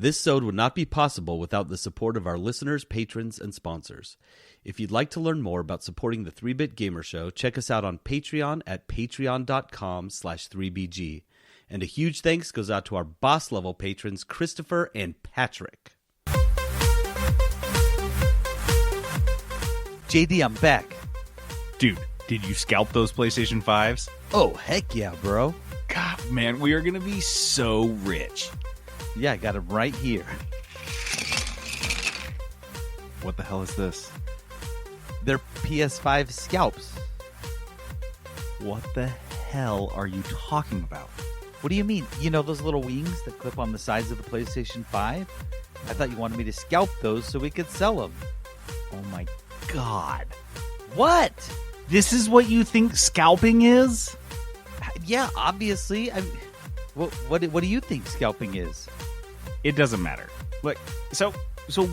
This sode would not be possible without the support of our listeners, patrons, and sponsors. If you'd like to learn more about supporting the 3-Bit Gamer Show, check us out on Patreon at patreon.com/3BG. And a huge thanks goes out to our boss-level patrons, Christopher and Patrick. JD, I'm back. Dude, did you scalp those PlayStation 5s? Oh, heck yeah, bro. God, man, we are going to be so rich. Yeah, I got them right here. What the hell is this? They're PS5 scalps. What the hell are you talking about? What do you mean? You know those little wings that clip on the sides of the PlayStation 5? I thought you wanted me to scalp those so we could sell them. Oh my God. What? This is what you think scalping is? Yeah, obviously. What do you think scalping is? It doesn't matter. Look, so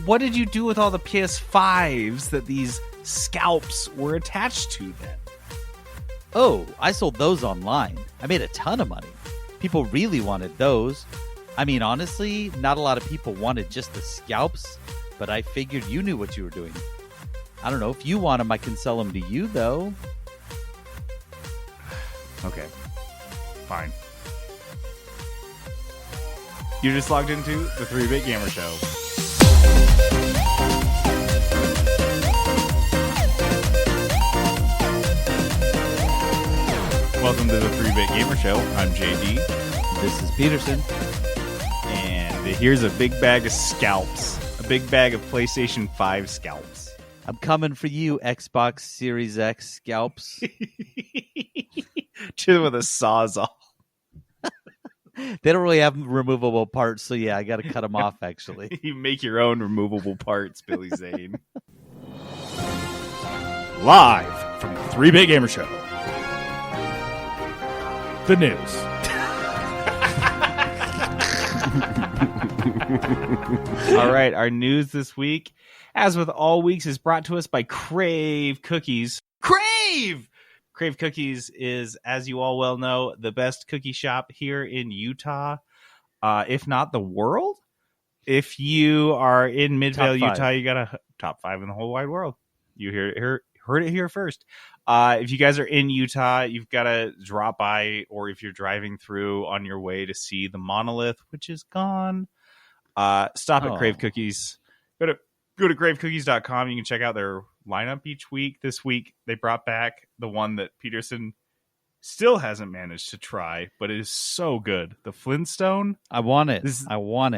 what did you do with all the PS5s that these scalps were attached to then? Oh, I sold those online. I made a ton of money. People really wanted those. I mean, honestly, not a lot of people wanted just the scalps, but I figured you knew what you were doing. I don't know. If you want them, I can sell them to you, though. Okay. Fine. You just logged into the 3-Bit Gamer Show. Welcome to the 3-Bit Gamer Show. I'm JD. This is Peterson. And here's a big bag of scalps. A big bag of PlayStation 5 scalps. I'm coming for you, Xbox Series X scalps. Just with a sawzall. They don't really have removable parts, so yeah, I got to cut them off, actually. You make your own removable parts, Billy Zane. Live from the 3-Bit Gamer Show. The news. All right, our news this week, as with all weeks, is brought to us by Crave Cookies. Crave Cookies is, as you all well know, the best cookie shop here in Utah, if not the world. If you are in Midvale, Utah, you got a top 5 in the whole wide world. You heard it here first. If you guys are in Utah, you've got to drop by, or if you're driving through on your way to see the monolith, which is gone, stop at Crave Cookies. Go to cravecookies.com. You can check out their lineup each week. This week, they brought back the one that Peterson still hasn't managed to try, but it is so good. The Flintstone. I want it. This is the one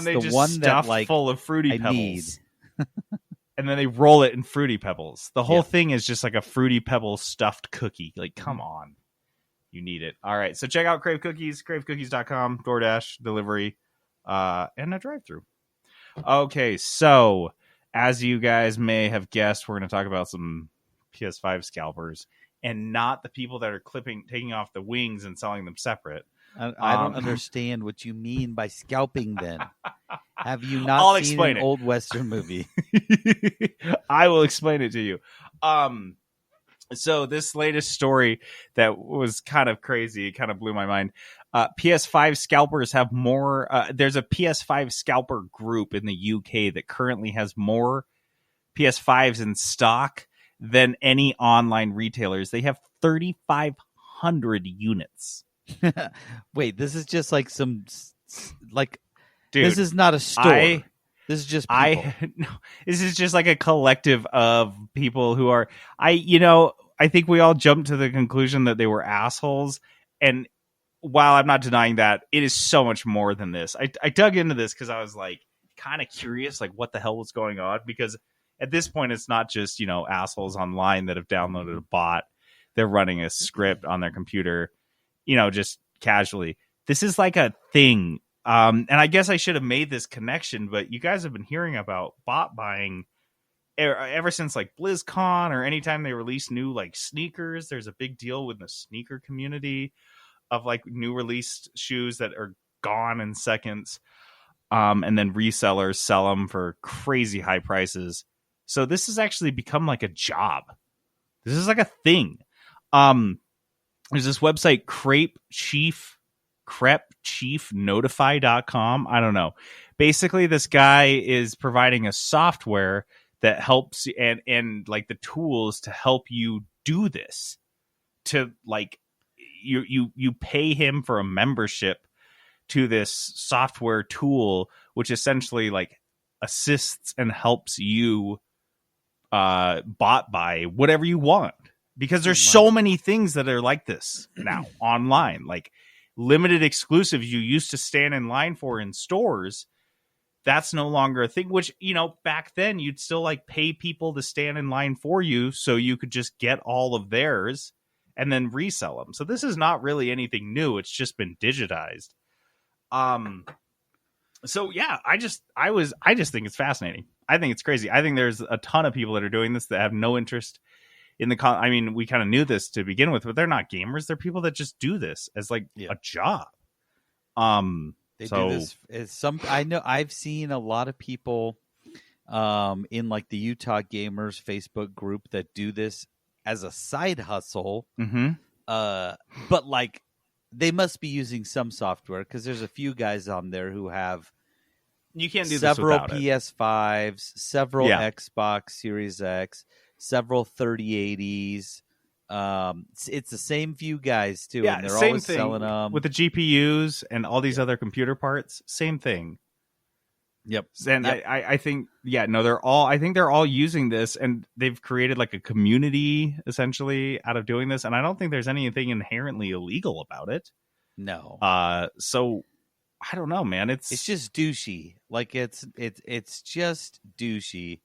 they just stuff full of Fruity Pebbles. And then they roll it in Fruity Pebbles. The whole thing is just like a Fruity Pebbles stuffed cookie. Like, come on. You need it. All right. So check out Crave Cookies, cravecookies.com, DoorDash, delivery, and a drive-thru. Okay. So as you guys may have guessed, we're going to talk about some PS5 scalpers and not the people that are taking off the wings and selling them separate. I don't understand what you mean by scalping then. Have you not seen an old Western movie? I will explain it to you. So this latest story that was kind of crazy, it kind of blew my mind. PS5 scalpers have more. There's a PS5 scalper group in the UK that currently has more PS5s in stock than any online retailers. They have 3,500 units. Wait, this is just like some like. Dude, this is not a store. This is just people. This is just like a collective of people who are. I think we all jumped to the conclusion that they were assholes. And while I'm not denying that, it is so much more than this. I dug into this because I was like kind of curious, like what the hell was going on? Because at this point, it's not just assholes online that have downloaded a bot. They're running a script on their computer, just casually. This is like a thing. And I guess I should have made this connection, but you guys have been hearing about bot buying ever since like BlizzCon, or anytime they release new like sneakers. There's a big deal with the sneaker community of like new released shoes that are gone in seconds. And then resellers sell them for crazy high prices. So this has actually become like a job. This is like a thing. There's this website, crepchiefnotify.com. I don't know. Basically, this guy is providing a software that helps and like the tools to help you do this. To like, you pay him for a membership to this software tool, which essentially like assists and helps you bot buy whatever you want, because there's so many things that are like this now online, like limited exclusives you used to stand in line for in stores. That's no longer a thing, which, you know, back then you'd still like pay people to stand in line for you so you could just get all of theirs and then resell them. So this is not really anything new. It's just been digitized. So yeah, I just think it's fascinating. I think it's crazy. I think there's a ton of people that are doing this that have no interest in the I mean, we kind of knew this to begin with, but they're not gamers. They're people that just do this as like a job. They do this as some. I know I've seen a lot of people in like the Utah Gamers Facebook group that do this as a side hustle. Mm-hmm. But like they must be using some software, because there's a few guys on there who have you can't do several this PS5s, several Xbox Series X, several 3080s. It's the same few guys too, and they're always selling them with the GPUs and all these other computer parts. Same thing. Yep. And I think they're all using this, and they've created like a community essentially out of doing this. And I don't think there's anything inherently illegal about it. No. So I don't know, man. It's just douchey. Like it's just douchey,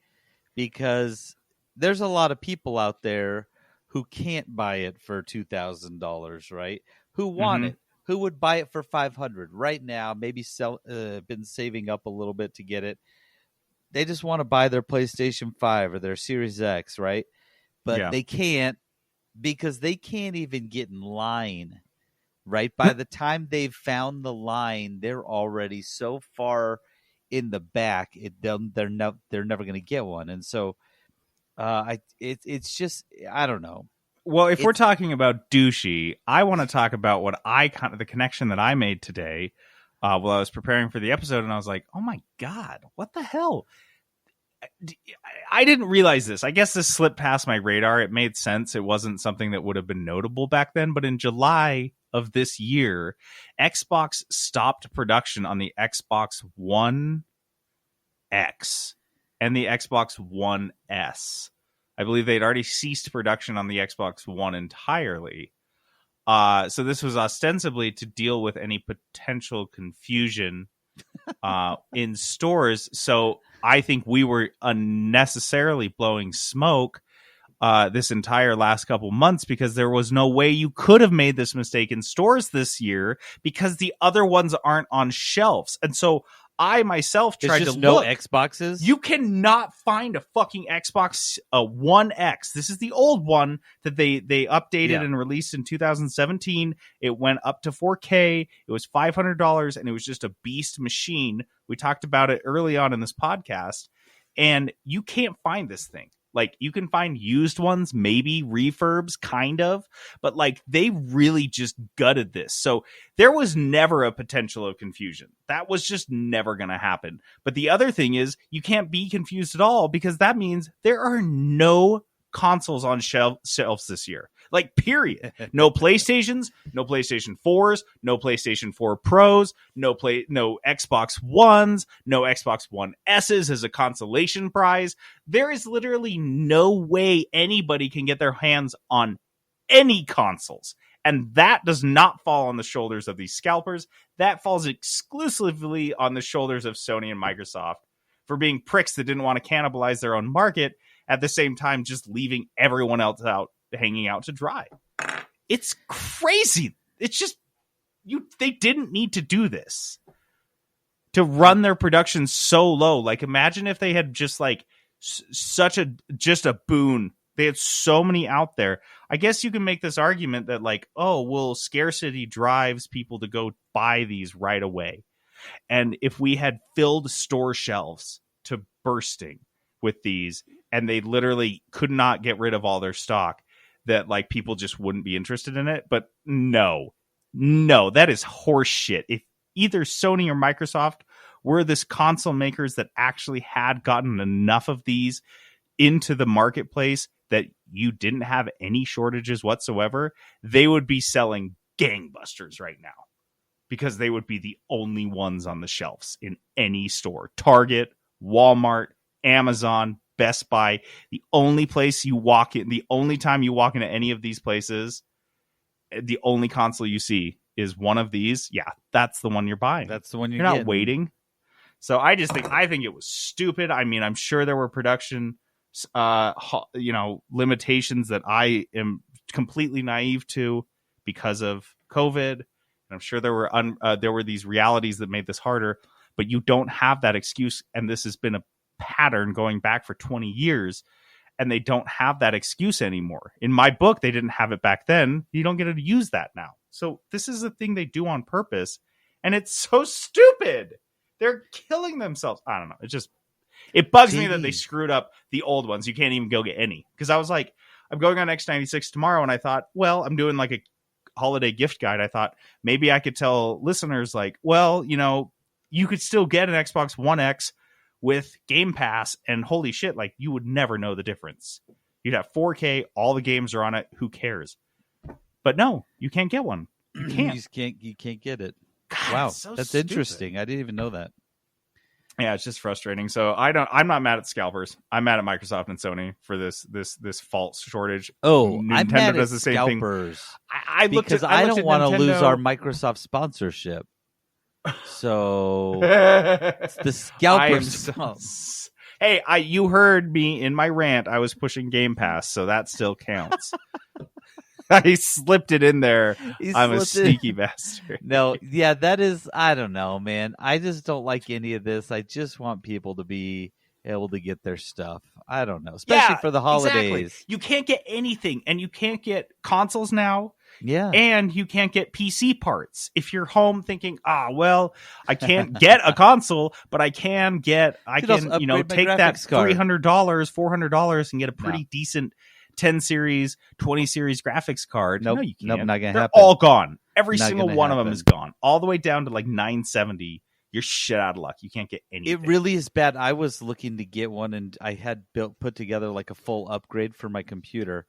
because there's a lot of people out there who can't buy it for $2,000, right? Who want it? Who would buy it for $500 right now? Maybe been saving up a little bit to get it. They just want to buy their PlayStation 5 or their Series X, right? But they can't, because they can't even get in line, right? By the time they've found the line, they're already so far in the back. They're never going to get one, and so it's just, I don't know. Well, if we're talking about douchey, I want to talk about what the connection that I made today while I was preparing for the episode, and I was like, oh my God, what the hell? I didn't realize this. I guess this slipped past my radar. It made sense. It wasn't something that would have been notable back then, but in July of this year, Xbox stopped production on the Xbox One X and the Xbox One S. I believe they'd already ceased production on the Xbox One entirely. So this was ostensibly to deal with any potential confusion in stores. So I think we were unnecessarily blowing smoke this entire last couple months, because there was no way you could have made this mistake in stores this year, because the other ones aren't on shelves. And so I myself tried to no look. Xboxes. You cannot find a fucking Xbox One X. This is the old one that they updated and released in 2017. It went up to 4K. It was $500, and it was just a beast machine. We talked about it early on in this podcast, and you can't find this thing. Like, you can find used ones, maybe refurbs, kind of, but like they really just gutted this. So there was never a potential of confusion. That was just never going to happen. But the other thing is, you can't be confused at all, because that means there are no consoles on shelves this year. Like, period. No PlayStations, no PlayStation 4s, no PlayStation 4 Pros, no Xbox Ones, no Xbox One S's as a consolation prize. There is literally no way anybody can get their hands on any consoles. And that does not fall on the shoulders of these scalpers. That falls exclusively on the shoulders of Sony and Microsoft for being pricks that didn't want to cannibalize their own market, at the same time just leaving everyone else out, hanging out to dry. It's crazy. It's just, they didn't need to do this to run their production so low. Like, imagine if they had just like just a boon. They had so many out there. I guess you can make this argument that like, oh, well, scarcity drives people to go buy these right away. And if we had filled store shelves to bursting with these, and they literally could not get rid of all their stock, that like people just wouldn't be interested in it. But no, that is horse shit. If either Sony or Microsoft were this console makers that actually had gotten enough of these into the marketplace that you didn't have any shortages whatsoever, they would be selling gangbusters right now because they would be the only ones on the shelves in any store. Target, Walmart, Amazon, Best Buy, the only place you walk in, the only time you walk into any of these places, the only console you see is one of these. Yeah, that's the one you're buying. That's the one you're not waiting. So I think it was stupid. I mean, I'm sure there were production limitations that I am completely naive to because of COVID. And I'm sure there were these realities that made this harder, but you don't have that excuse. And this has been a pattern going back for 20 years, and they don't have that excuse anymore. In my book, they didn't have it back then. You don't get to use that now. So this is a thing they do on purpose, and it's so stupid. They're killing themselves. I don't know. It bugs me that they screwed up the old ones. You can't even go get any. Because I was like, I'm going on X96 tomorrow, and I thought, well, I'm doing like a holiday gift guide. I thought maybe I could tell listeners like, well, you could still get an Xbox One X with Game Pass, and holy shit, like you would never know the difference. You'd have 4K, all the games are on it. Who cares? But no, you can't get one. You can't. You can't get it. God, wow, so that's stupid. Interesting. I didn't even know that. Yeah, it's just frustrating. So I'm not mad at scalpers. I'm mad at Microsoft and Sony for this false shortage. Oh, Nintendo I'm mad does at the same scalpers thing. Because I don't want to lose our Microsoft sponsorship. So it's the scalpers. Hey, you heard me in my rant. I was pushing Game Pass, so that still counts. I slipped it in there. I'm a sneaky bastard. No, yeah, that is, I don't know, man. I just don't like any of this. I just want people to be able to get their stuff. I don't know, especially for the holidays. Exactly. You can't get anything, and you can't get consoles now. Yeah. And you can't get PC parts. If you're home thinking, well, I can't get a console, but I can take that $300, $400 and get a pretty decent 10 series, 20 series graphics card. Nope, no, you can't. Nope, not gonna They're happen. all gone. Every not single one of them is gone. All the way down to like 970. You're shit out of luck. You can't get anything. It really is bad. I was looking to get one, and I had put together like a full upgrade for my computer.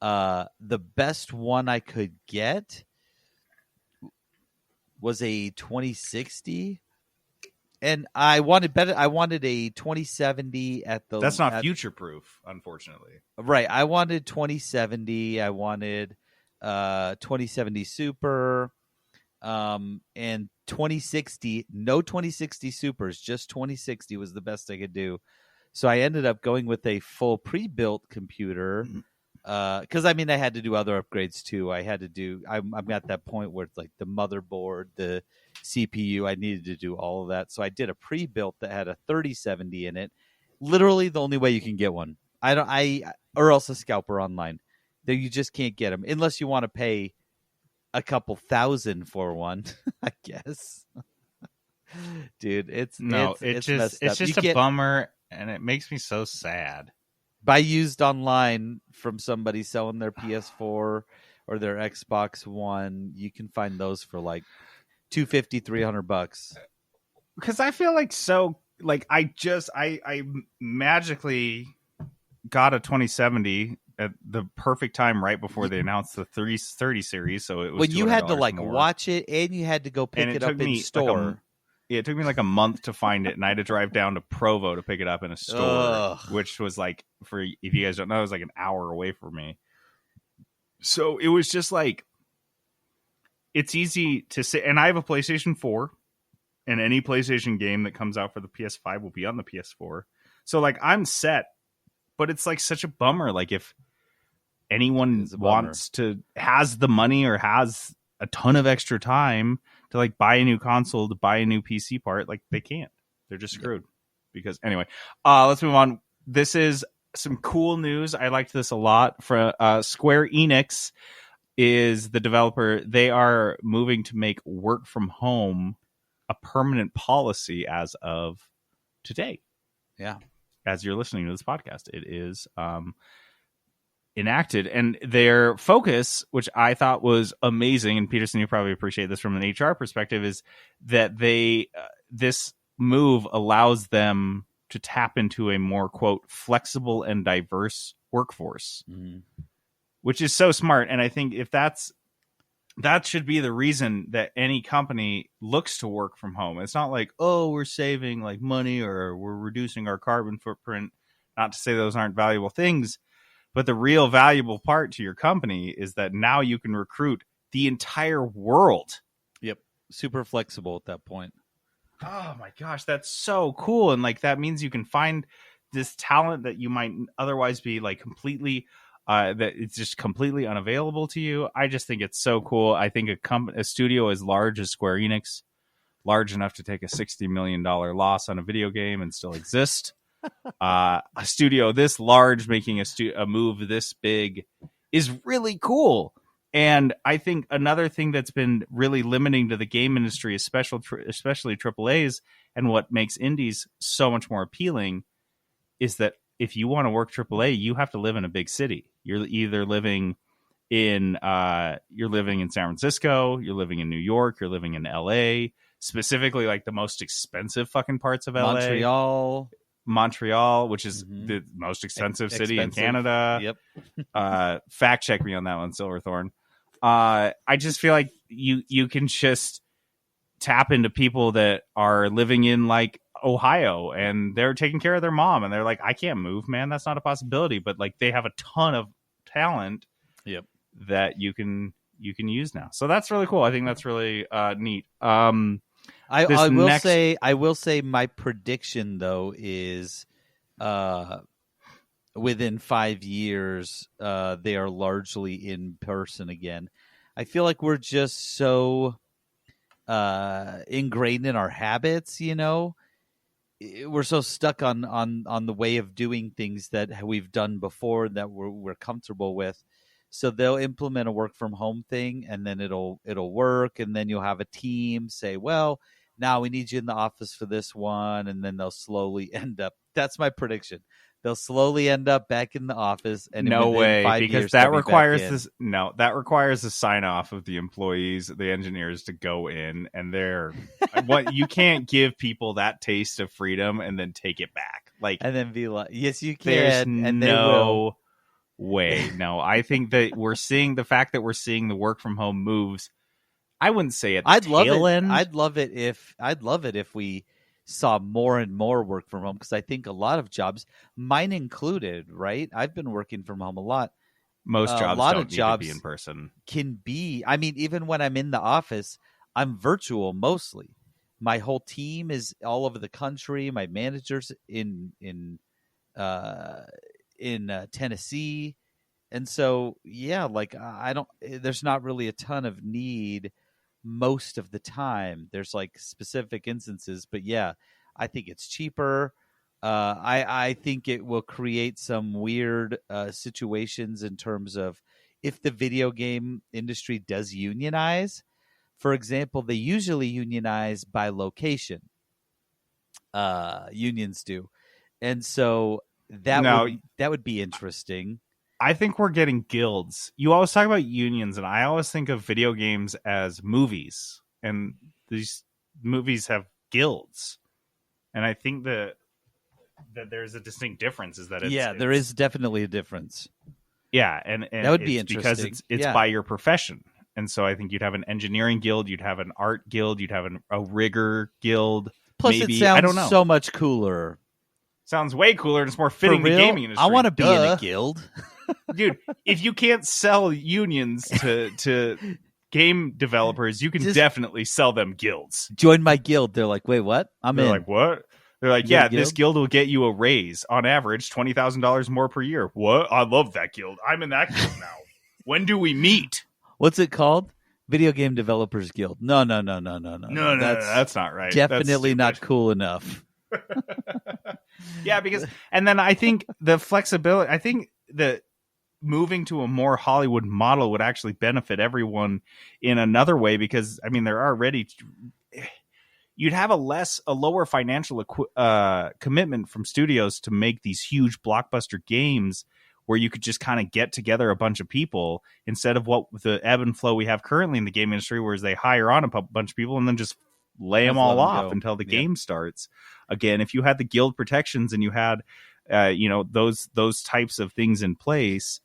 The best one I could get was a 2060, and I wanted better. I wanted a 2070 at the. That's not future proof, unfortunately. Right. I wanted 2070. I wanted 2070 Super, and 2060. No 2060 Supers, just 2060 was the best I could do. So I ended up going with a full pre-built computer. Because I had to do other upgrades too. I'm at that point where it's like the motherboard, the CPU. I needed to do all of that, so I did a pre-built that had a 3070 in it. Literally, the only way you can get one. Or else a scalper online. There, you just can't get them unless you want to pay a couple $1,000 for one. I guess, dude, it's just a bummer, and it makes me so sad. Buy used online from somebody selling their PS4 or their Xbox One. You can find those for like $250, $300. Because I feel like I magically got a 2070 at the perfect time right before they announced the 30 series. So it was when you had to like more. Watch it, and you had to go pick it up in store. It took me like a month to find it, and I had to drive down to Provo to pick it up in a store, which was like, if you guys don't know, it was like an hour away from me. So it was just like, it's easy to say, and I have a PlayStation 4, and any PlayStation game that comes out for the PS5 will be on the PS4. So like, I'm set, but it's like such a bummer. Like if anyone has the money or has a ton of extra time to like buy a new console, to buy a new PC part, like they can't. They're just screwed. Because anyway, let's move on. This is some cool news. I liked this a lot. For Square Enix is the developer. They are moving to make work from home a permanent policy as of today. Yeah. As you're listening to this podcast, it is enacted, and their focus, which I thought was amazing, and Peterson, you probably appreciate this from an HR perspective, is that they this move allows them to tap into a more, quote, flexible and diverse workforce, which is so smart. And I think if that should be the reason that any company looks to work from home. It's not like, oh, we're saving like money or we're reducing our carbon footprint. Not to say those aren't valuable things, but the real valuable part to your company is that now you can recruit the entire world. Yep. Super flexible at that point. Oh my gosh, that's so cool. And like that means you can find this talent that you might otherwise be like completely that it's just completely unavailable to you. I just think it's so cool. I think a studio as large as Square Enix, large enough to take a $60 million loss on a video game and still exist. A studio this large making a move this big is really cool. And I think another thing that's been really limiting to the game industry, especially AAAs, and what makes indies so much more appealing is that if you want to work AAA, you have to live in a big city. You're either living in San Francisco, you're living in New York, you're living in LA, specifically like the most expensive fucking parts of LA. Montreal, which is the most expensive city in Canada. Yep. Fact check me on that one, Silverthorne. I just feel like you can just tap into people that are living in like Ohio and they're taking care of their mom and they're like, I can't move, man. That's not a possibility. But like they have a ton of talent that you can use now. So that's really cool. I think that's really neat. I will say my prediction though is within 5 years they are largely in person again. I feel like we're just so ingrained in our habits, you know. We're so stuck on the way of doing things that we've done before that we're comfortable with. So they'll implement a work from home thing and then it'll work, and then you'll have a team say, well, now we need you in the office for this one, and then they'll slowly end up. That's my prediction. They'll slowly end up back in the office, and no way, because that requires this. No, that requires a sign off of the employees, the engineers, to go in, and they're what you can't give people that taste of freedom and then take it back, like, and then be like, yes, you can. There's and no way. No, I think that we're seeing the fact that we're seeing the work from home moves. I wouldn't say at the tail end. I'd love it if we saw more and more work from home, because I think a lot of jobs, mine included, right? I've been working from home a lot. Most jobs, a lot don't of jobs need to be in person. Can be. I mean, even when I'm in the office, I'm virtual mostly. My whole team is all over the country. My manager's in Tennessee, and so yeah, like there's not really a ton of need. Most of the time there's like specific instances, but yeah, I think it's cheaper. I think it will create some weird situations in terms of if the video game industry does unionize. For example, they usually unionize by location. Unions do. And so that would be interesting. I think we're getting guilds. You always talk about unions, and I always think of video games as movies, and these movies have guilds. And I think that there's a distinct difference. Is that there is definitely a difference. Yeah, and that would be interesting because it's by your profession. And so I think you'd have an engineering guild, you'd have an art guild, you'd have a rigger guild. Plus, maybe. It sounds I don't know. so much cooler. Sounds way cooler, and it's more fitting to gaming industry. I want to be in a guild. Dude, if you can't sell unions to game developers, you can definitely sell them guilds. Join my guild. They're like, wait, what? They're like, what? They're like, yeah, this guild will get you a raise on average $20,000 more per year. What? I love that guild. I'm in that guild now. When do we meet? What's it called? Video Game Developers Guild. No. No, that's not right. Definitely not cool enough. Yeah, and then I think the flexibility, I think that moving to a more Hollywood model would actually benefit everyone in another way, because I mean, they're already, you'd have a lower financial commitment from studios to make these huge blockbuster games where you could just kind of get together a bunch of people, instead of what the ebb and flow we have currently in the game industry, where they hire on a bunch of people and then just lay them Let's all let 'em off go. until the Yep. game starts. Again, if you had the guild protections and you had, those types of things in place,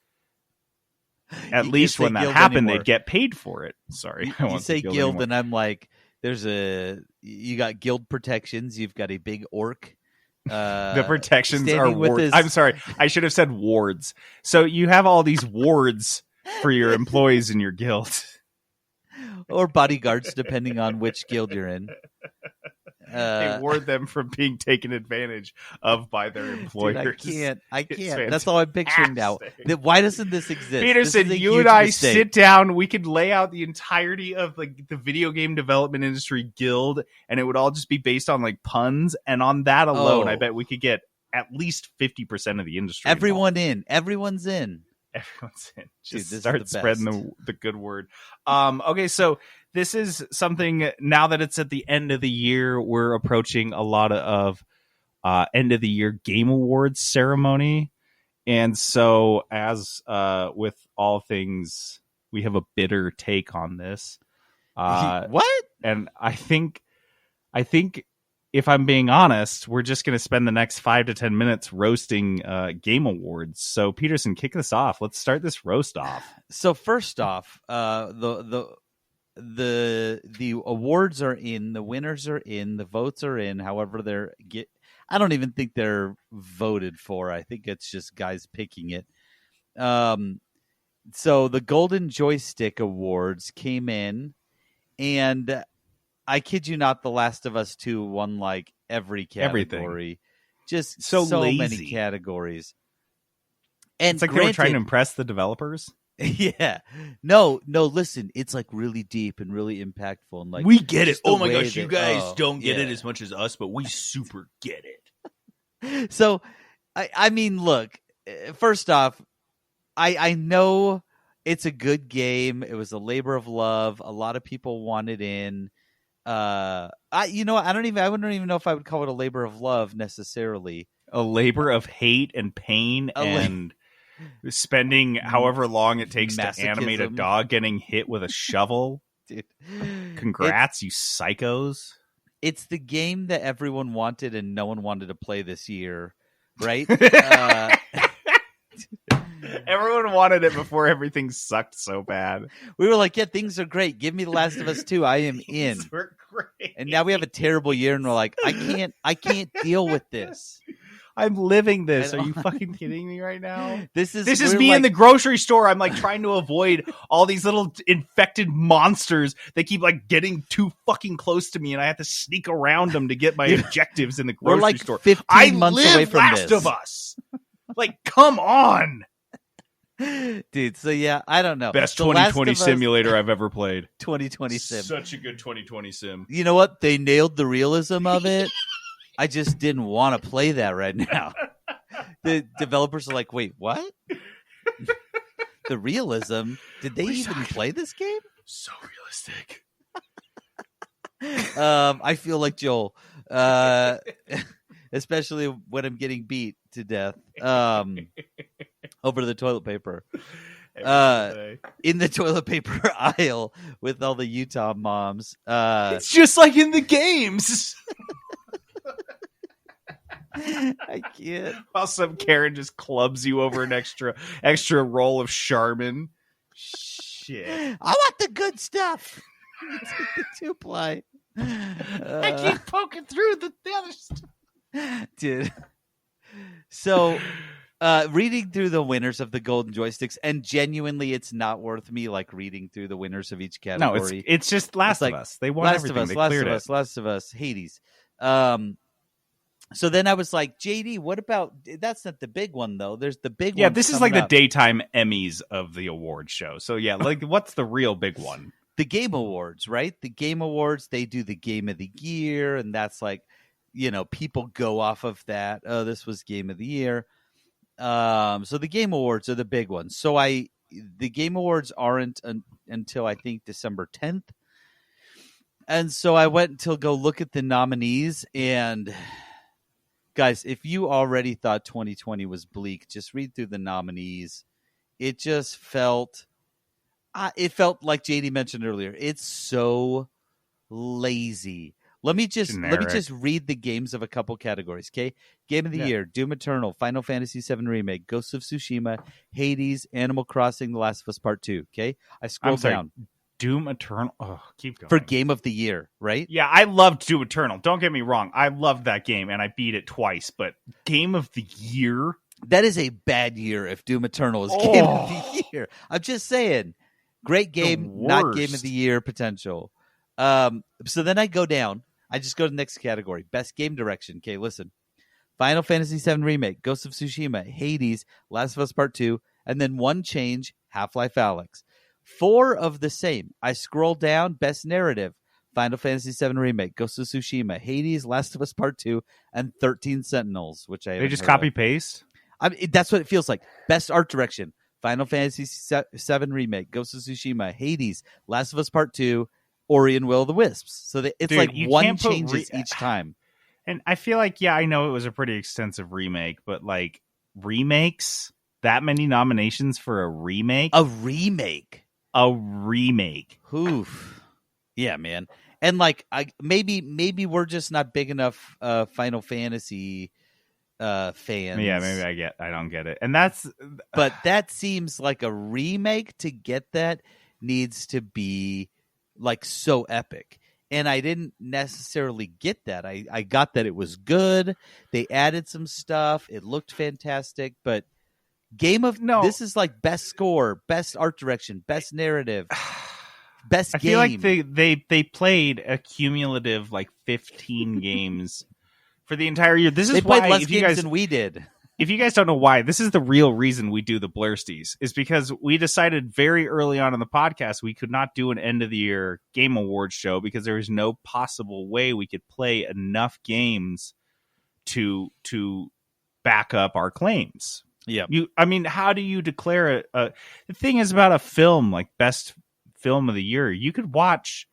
at You least can't when say that guild happened, anymore. they'd get paid for it. Sorry, I You won't say guild guild, anymore. and I'm like, you got guild protections. You've got a big orc. The protections are standing with wards. his- I'm sorry, I should have said wards. So you have all these wards for your employees in your guild. or bodyguards, depending on which guild you're in. They ward them from being taken advantage of by their employers. Dude, I It's can't. That's all I'm picturing now. fantastic. Why doesn't this exist? Peterson, This is a you huge and I mistake. sit down. We could lay out the entirety of like the video game development industry guild, and it would all just be based on like puns. And on that alone, I bet we could get at least 50% of the industry. Everyone in. Everyone's in. Everyone's in. Dude, Just this is start the spreading best. the good word. Okay, so this is something, now that it's at the end of the year, we're approaching a lot of end of the year game awards ceremony. And so, as with all things, we have a bitter take on this. What? And I think if I'm being honest, we're just going to spend the next 5 to 10 minutes roasting game awards. So Peterson, kick this off. Let's start this roast off. So first off, the awards are in, the winners are in, the votes are in. However, I don't even think they're voted for. I think it's just guys picking it. So the Golden Joystick Awards came in, and I kid you not, The Last of Us 2 won like every category. Everything. Just So many lazy. categories. And It's like they were trying to impress the developers. yeah. No, listen, it's like really deep and really impactful. And like, We get it. just the Oh my way gosh, you that- guys oh, don't get it yeah. as much as us, but we super get it. So, I mean, look, first off, I know it's a good game. It was a labor of love. A lot of people wanted in. I wouldn't even know if I would call it a labor of love necessarily. A labor of hate and pain and spending however long it takes to animate a Masochism. dog getting hit with a shovel. Dude. Congrats, you psychos. It's the game that everyone wanted and no one wanted to play this year, right? Everyone wanted it before everything sucked so bad. We were like, yeah, things are great. Give me The Last of Us 2. I am in. These were great. And now we have a terrible year, and we're like, I can't deal with this. I'm living this. I Are don't- you fucking kidding me right now? This is This is we're me in like- the grocery store. I'm like trying to avoid all these little infected monsters that keep like getting too fucking close to me, and I have to sneak around them to get my objectives in the We're grocery like store. 15 I months live away from Last this. of Us. Like, come on. Dude, so yeah, I don't know. Best The Last 2020 of Us simulator I've ever played. 2020 sim. Such a good 2020 sim. You know what? They nailed the realism of it. I just didn't want to play that right now. The developers are like, wait, what? The realism? Did they even play this game? So realistic. I feel like Joel, especially when I'm getting beat to death over the toilet paper. In the toilet paper aisle with all the Utah moms. It's just like in the games. I can't. While some Karen just clubs you over an extra roll of Charmin. Shit. I want the good stuff. It's like the 2-ply. I keep poking through the other stuff. Dude. So, reading through the winners of the Golden Joysticks, and genuinely, it's not worth me like reading through the winners of each No, category. it's just Last like of Us. They won Last everything. of Us, They Last cleared of it. Us, Last of Us, Hades. So then I was like, JD, what about? That's not the big one though. There's the big one. Yeah, this is like the up. daytime Emmys of the award show. So yeah, like what's the real big one? The Game Awards, right? The Game Awards, they do the Game of the Year, and that's like, people go off of that. Oh, this was Game of the Year. So the Game Awards are the big ones. So the Game Awards aren't until I think December 10th. And so I went to go look at the nominees, and guys, if you already thought 2020 was bleak, just read through the nominees. It just felt like JD mentioned earlier. It's so lazy. Let me just Generic. read the games of a couple categories. Okay, Game of the Year: Doom Eternal, Final Fantasy VII Remake, Ghost of Tsushima, Hades, Animal Crossing, The Last of Us Part 2. Okay, I scrolled down Doom Eternal. Oh, keep going. for Game of the Year, right? Yeah, I loved Doom Eternal. Don't get me wrong. I loved that game, and I beat it twice. But Game of the Year? That is a bad year if Doom Eternal is Game of the Year. I'm just saying. Great game, not Game of the Year potential. So then I go down. I just go to the next category. Best Game Direction. Okay, listen. Final Fantasy VII Remake, Ghost of Tsushima, Hades, Last of Us Part 2, and then one change, Half-Life Alyx. 4 of the same. I scroll down, Best Narrative, Final Fantasy VII Remake, Ghost of Tsushima, Hades, Last of Us Part 2, and 13 Sentinels, which I They just copy-paste? That's what it feels like. Best Art Direction, Final Fantasy VII Remake, Ghost of Tsushima, Hades, Last of Us Part 2, Ori and Will of the Wisps. So it's Dude, like you one can't put changes each time. And I feel like, yeah, I know it was a pretty extensive remake, but like remakes, that many nominations for a remake? A remake. A remake. Oof. Yeah, man. And like, maybe we're just not big enough Final Fantasy fans. Yeah, maybe I don't get it. And but that seems like a remake. To get that needs to be like so epic. And I didn't necessarily get that. I got that it was good. They added some stuff. It looked fantastic. But this is like best score, best art direction, best narrative, best game. I feel like they played a cumulative like 15 games for the entire year. This is they played why less games than we did. If you guys don't know why, this is the real reason we do the Blursties, is because we decided very early on in the podcast we could not do an end of the year game awards show because there was no possible way we could play enough games to back up our claims. Yeah. I mean, how do you declare the thing is about a film like best film of the year? You could watch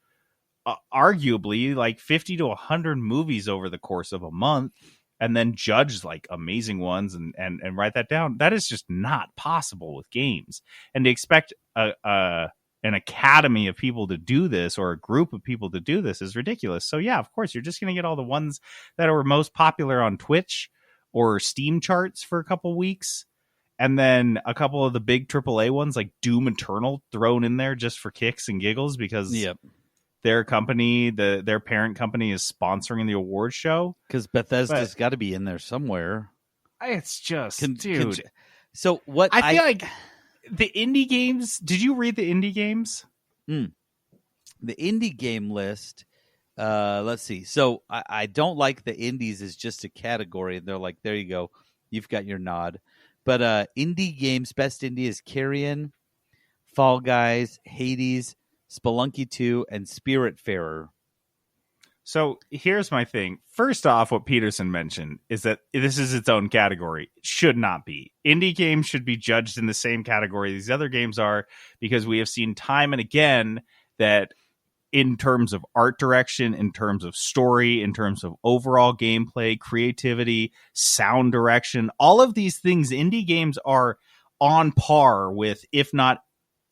arguably like 50 to 100 movies over the course of a month and then judge like amazing ones and write that down. That is just not possible with games. And to expect an academy of people to do this or a group of people to do this is ridiculous. So yeah, of course, you're just going to get all the ones that are most popular on Twitch or Steam charts for a couple weeks. And then a couple of the big AAA ones like Doom Eternal thrown in there just for kicks and giggles because their company, their parent company, is sponsoring the award show. Because Bethesda's got to be in there somewhere. It's just, dude. So what I feel like the indie games. Did you read the indie games? The indie game list. Let's see. So I don't like the indies as just a category. They're like, there you go, you've got your nod. But indie games, best indie is Carrion, Fall Guys, Hades, Spelunky 2, and Spiritfarer. So here's my thing. First off, what Peterson mentioned is that this is its own category. It should not be. Indie games should be judged in the same category these other games are, because we have seen time and again that in terms of art direction, in terms of story, in terms of overall gameplay, creativity, sound direction, all of these things, indie games are on par with, if not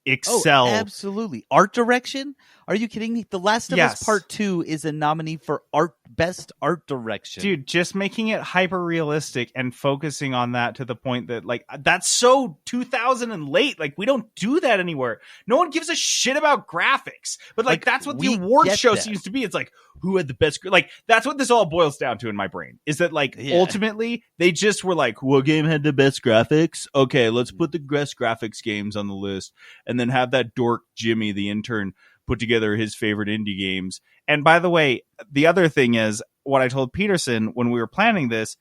excel. Oh, absolutely. Art direction? Are you kidding me? The Last of Us Part 2 is a nominee for best art direction. Dude, just making it hyper realistic and focusing on that to the point that like that's so 2000 and late. Like we don't do that anywhere. No one gives a shit about graphics. But like that's what the award show seems to be. It's like who had the best like that's what this all boils down to in my brain. Is that like ultimately they just were like, what game had the best graphics? Okay, let's put the best graphics games on the list and then have that dork Jimmy the intern put together his favorite indie games. And by the way, the other thing is what I told Peterson when we were planning this,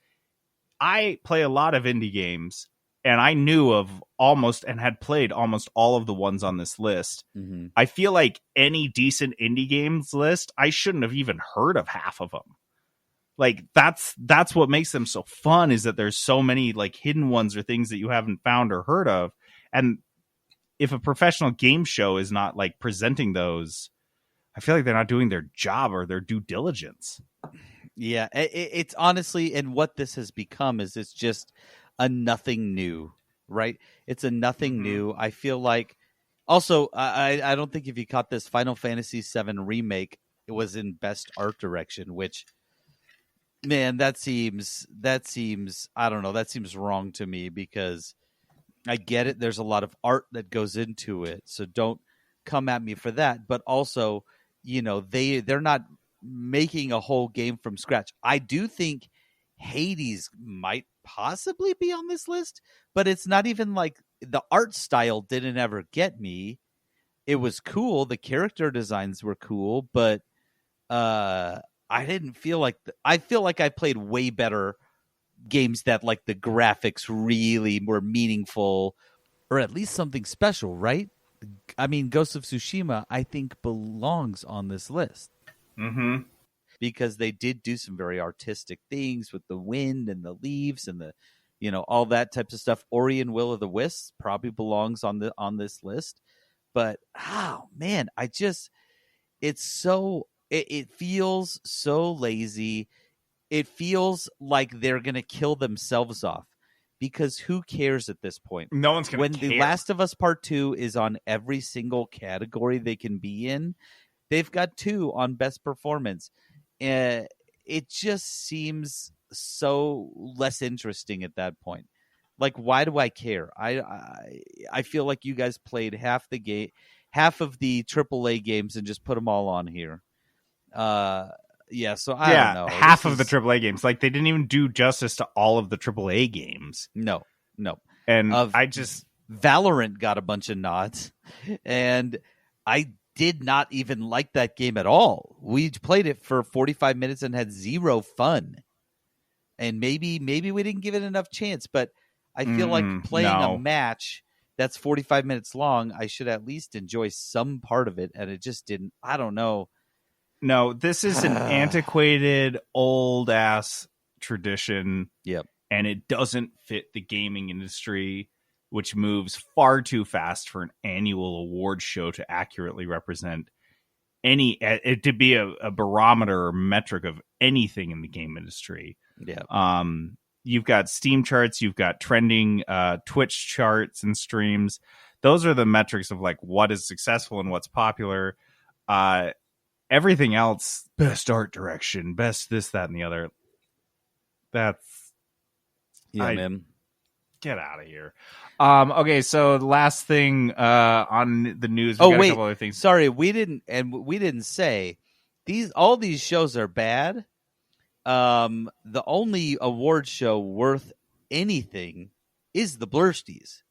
I play a lot of indie games and I knew of almost and had played almost all of the ones on this list. Mm-hmm. I feel like any decent indie games list, I shouldn't have even heard of half of them. Like that's what makes them so fun, is that there's so many like hidden ones or things that you haven't found or heard of. And if a professional game show is not like presenting those, I feel like they're not doing their job or their due diligence. Yeah, it's honestly, and what this has become is it's just a nothing new, right? It's a nothing new. I feel like, also, I don't think if you caught this, Final Fantasy VII Remake it was in best art direction, which, man, that seems I don't know, that seems wrong to me, because I get it, there's a lot of art that goes into it, so don't come at me for that. But also, they're not making a whole game from scratch. I do think Hades might possibly be on this list, but it's not even like the art style didn't ever get me. It was cool, the character designs were cool, but I didn't feel like I feel like I played way better games that like the graphics really were meaningful, or at least something special, right? I mean, Ghost of Tsushima, I think, belongs on this list. Mm-hmm. Because they did do some very artistic things with the wind and the leaves and the, all that types of stuff. Ori and Will of the Wisps probably belongs on this list. But, oh, man, it feels so lazy. It feels like they're going to kill themselves off, because who cares at this point? No one's going to care. When The Last of Us Part 2 is on every single category they can be in, they've got 2 on Best Performance. It just seems so less interesting at that point. Like, why do I care? I feel like you guys played half of the AAA games and just put them all on here. So I don't know. Half of the AAA games. Like, they didn't even do justice to all of the AAA games. No. And Valorant got a bunch of nods, and I did not even like that game at all. We played it for 45 minutes and had zero fun. And maybe we didn't give it enough chance, but I feel like playing a match that's 45 minutes long, I should at least enjoy some part of it, and it just didn't. I don't know. No, this is an antiquated, old-ass tradition. Yep. And it doesn't fit the gaming industry, which moves far too fast for an annual award show to accurately represent to be a barometer or metric of anything in the game industry. Yeah. You've got Steam charts, you've got trending Twitch charts and streams. Those are the metrics of like what is successful and what's popular. Everything else, best art direction, best this, that, and the other. Man. Get out of here. Okay, so the last thing on the news. We got a couple other things. Sorry, we didn't say all these shows are bad. The only award show worth anything is the Blursties.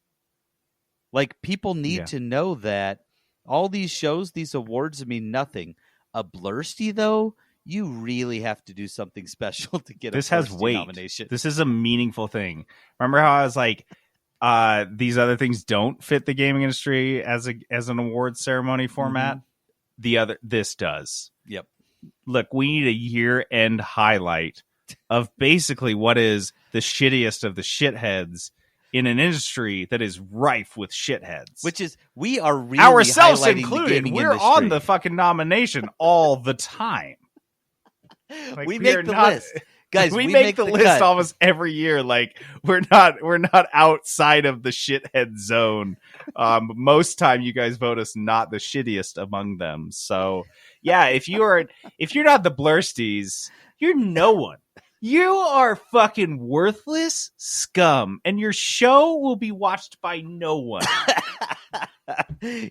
Like, people need to know that all these shows, these awards mean nothing. A Blursty, though, you really have to do something special to get this a has Blursty weight. nomination. This is a meaningful thing. Remember how I was like, these other things don't fit the gaming industry as an award ceremony format? Mm-hmm. This does. Yep. Look, we need a year-end highlight of basically what is the shittiest of the shitheads in an industry that is rife with shitheads. Which is, we are really ourselves highlighting included. The gaming We're industry. on the fucking nomination all the time. Like, we make the list. Guys, we make the list cut. almost every year. Like, we're not outside of the shithead zone. Most time you guys vote us not the shittiest among them. So yeah, if you're not the Blursties, you're no one. You are fucking worthless scum, and your show will be watched by no one.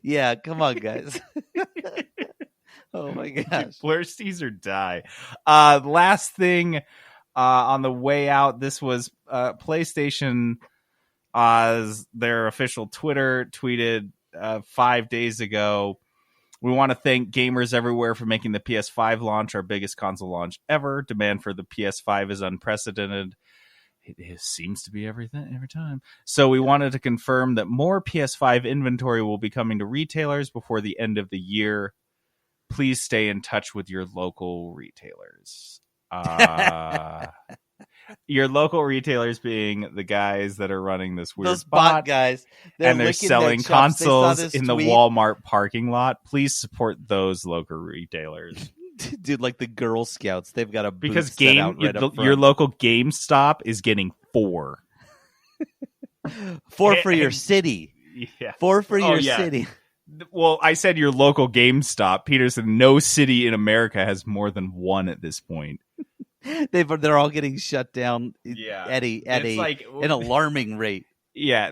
Yeah, come on, guys. Oh my gosh. Blursties or die. Last thing on the way out, this was PlayStation, their official Twitter tweeted 5 days ago. We want to thank gamers everywhere for making the PS5 launch our biggest console launch ever. Demand for the PS5 is unprecedented. It seems to be every time. So we wanted to confirm that more PS5 inventory will be coming to retailers before the end of the year. Please stay in touch with your local retailers. Your local retailers being the guys that are running this weird Those bot guys. And they're selling consoles in the Walmart parking lot. Please support those local retailers. Dude, like the Girl Scouts, they've got a booth because set out right up front. Your local GameStop is getting 4. 4 for your city. Yeah. 4 for your city. Well, I said your local GameStop, Peterson. No city in America has more than one at this point. They're all getting shut down at It's an alarming rate. Yeah,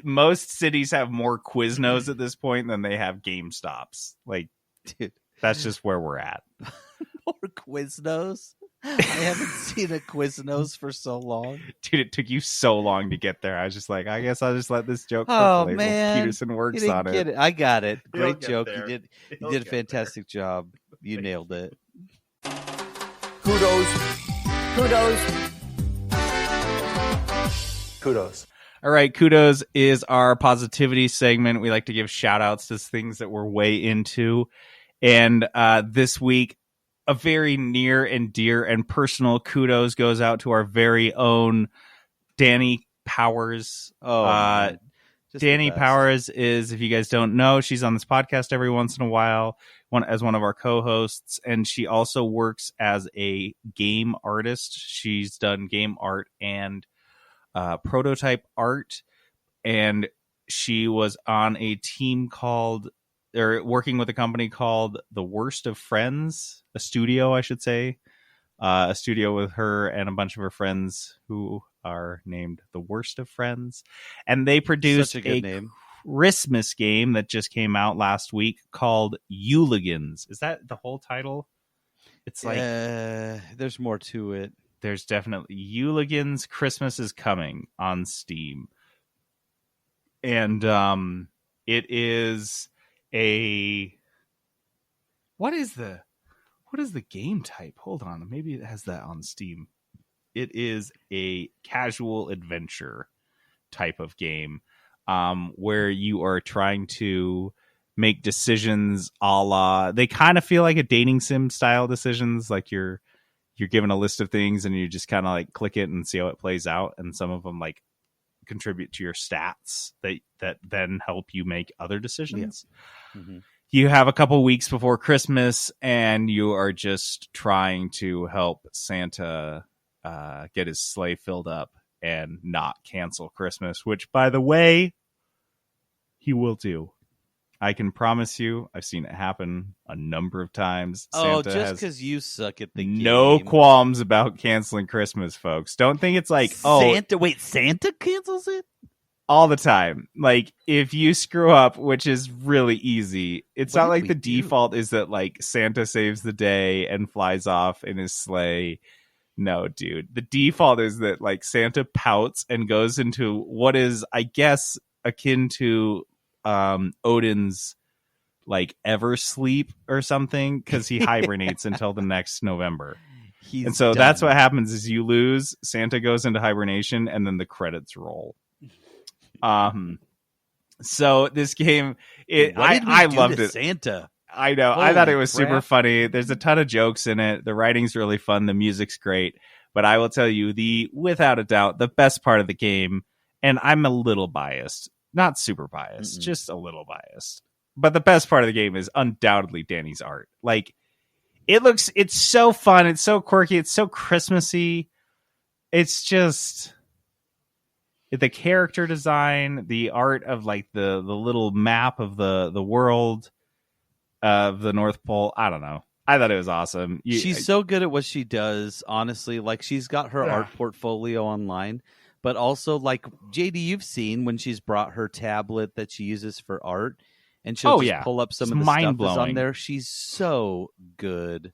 most cities have more Quiznos at this point than they have GameStops. Like, Dude, that's just where we're at. more Quiznos. I haven't seen a Quiznos for so long. Dude, it took you so long to get there. I was just like, I guess I'll just let this joke Oh, percolate. man. Peterson works You on didn't get it. it. I got it. He'll Great get joke. there. You He'll did a get fantastic job. You nailed it. Kudos. All right, Kudos is our positivity segment. We like to give shout outs to things that we're way into. And this week, a very near and dear and personal kudos goes out to our very own Danny Powers. Man. Just the Danny best. Powers is, if you guys don't know, she's on this podcast every once in a while as one of our co-hosts, and she also works as a game artist. She's done game art and prototype art, and she was on a team working with a company called The Worst of Friends, a studio, I should say. A studio with her and a bunch of her friends who are named The Worst of Friends. And they produced Such a good name. Christmas game that just came out last week called Euligans. Is that the whole title? It's like there's more to it. there's definitely Euligans Christmas is Coming on Steam. And it is what is the game type? Hold on, maybe it has that on Steam. It is a casual adventure type of game where you are trying to make decisions a la, they kind of feel like a dating sim style decisions, like you're given a list of things and you just kind of like click it and see how it plays out, and some of them like contribute to your stats that then help you make other decisions. Yeah. Mm-hmm. You have a couple weeks before Christmas and you are just trying to help Santa get his sleigh filled up and not cancel Christmas, which, by the way, he will do. I can promise you, I've seen it happen a number of times. Oh, Santa just because you suck at the game. no qualms about canceling Christmas, folks. Don't think it's like, Santa cancels it? all the time. Like, if you screw up, which is really easy, it's What not did like we the do? default is that like Santa saves the day and flies off in his sleigh. No, dude. The default is that like Santa pouts and goes into what is, I guess, akin to Odin's like Eversleep or something, because he hibernates until the next November. And so that's what happens is you lose, Santa goes into hibernation, and then the credits roll. So this game, I loved it. Santa. I know. I thought it was crap. super funny. There's a ton of jokes in it. The writing's really fun. The music's great. But I will tell you, without a doubt, the best part of the game, and I'm a little biased, not super biased, just a little biased. But the best part of the game is undoubtedly Danny's art. Like, it's so fun. It's so quirky. It's so Christmassy. It's just the character design, the art of like the little map of the world of the North Pole. I don't know. I thought it was awesome. She's so good at what she does, honestly. Like, she's got her art portfolio online, but also, like, JD, you've seen when she's brought her tablet that she uses for art, and she'll pull up some of the stuff that's on there. She's so good.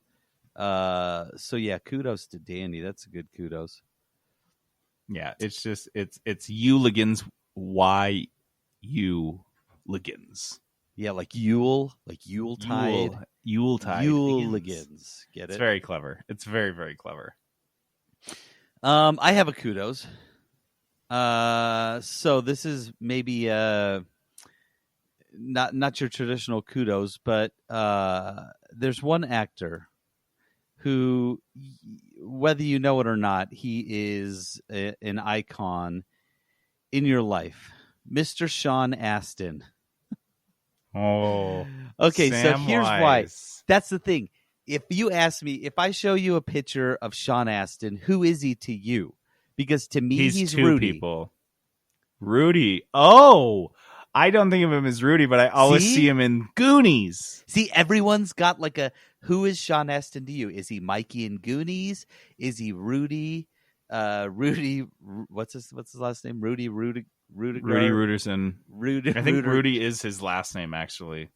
So yeah, kudos to Danny. That's a good kudos. Yeah, it's just it's Euligans. Why Euligans? Yeah, like Yule, like Yuletide. Yuletide. Euligans. Get it? It's very clever. It's very, very clever. I have a kudos. So this is maybe not your traditional kudos, but there's one actor who, whether you know it or not, he is an icon in your life, Mr. Sean Astin. Oh, okay. So here's why. Samwise. That's the thing. If you ask me, if I show you a picture of Sean Astin, who is he to you? Because to me, he's two Rudy. people. Rudy. Oh, I don't think of him as Rudy, but I always see him in Goonies. See, everyone's got like a, who is Sean Astin to you? Is he Mikey in Goonies? Is he Rudy? Rudy, what's his last name? Rudy Ruderson. Rudy. I think Rudy is his last name, actually.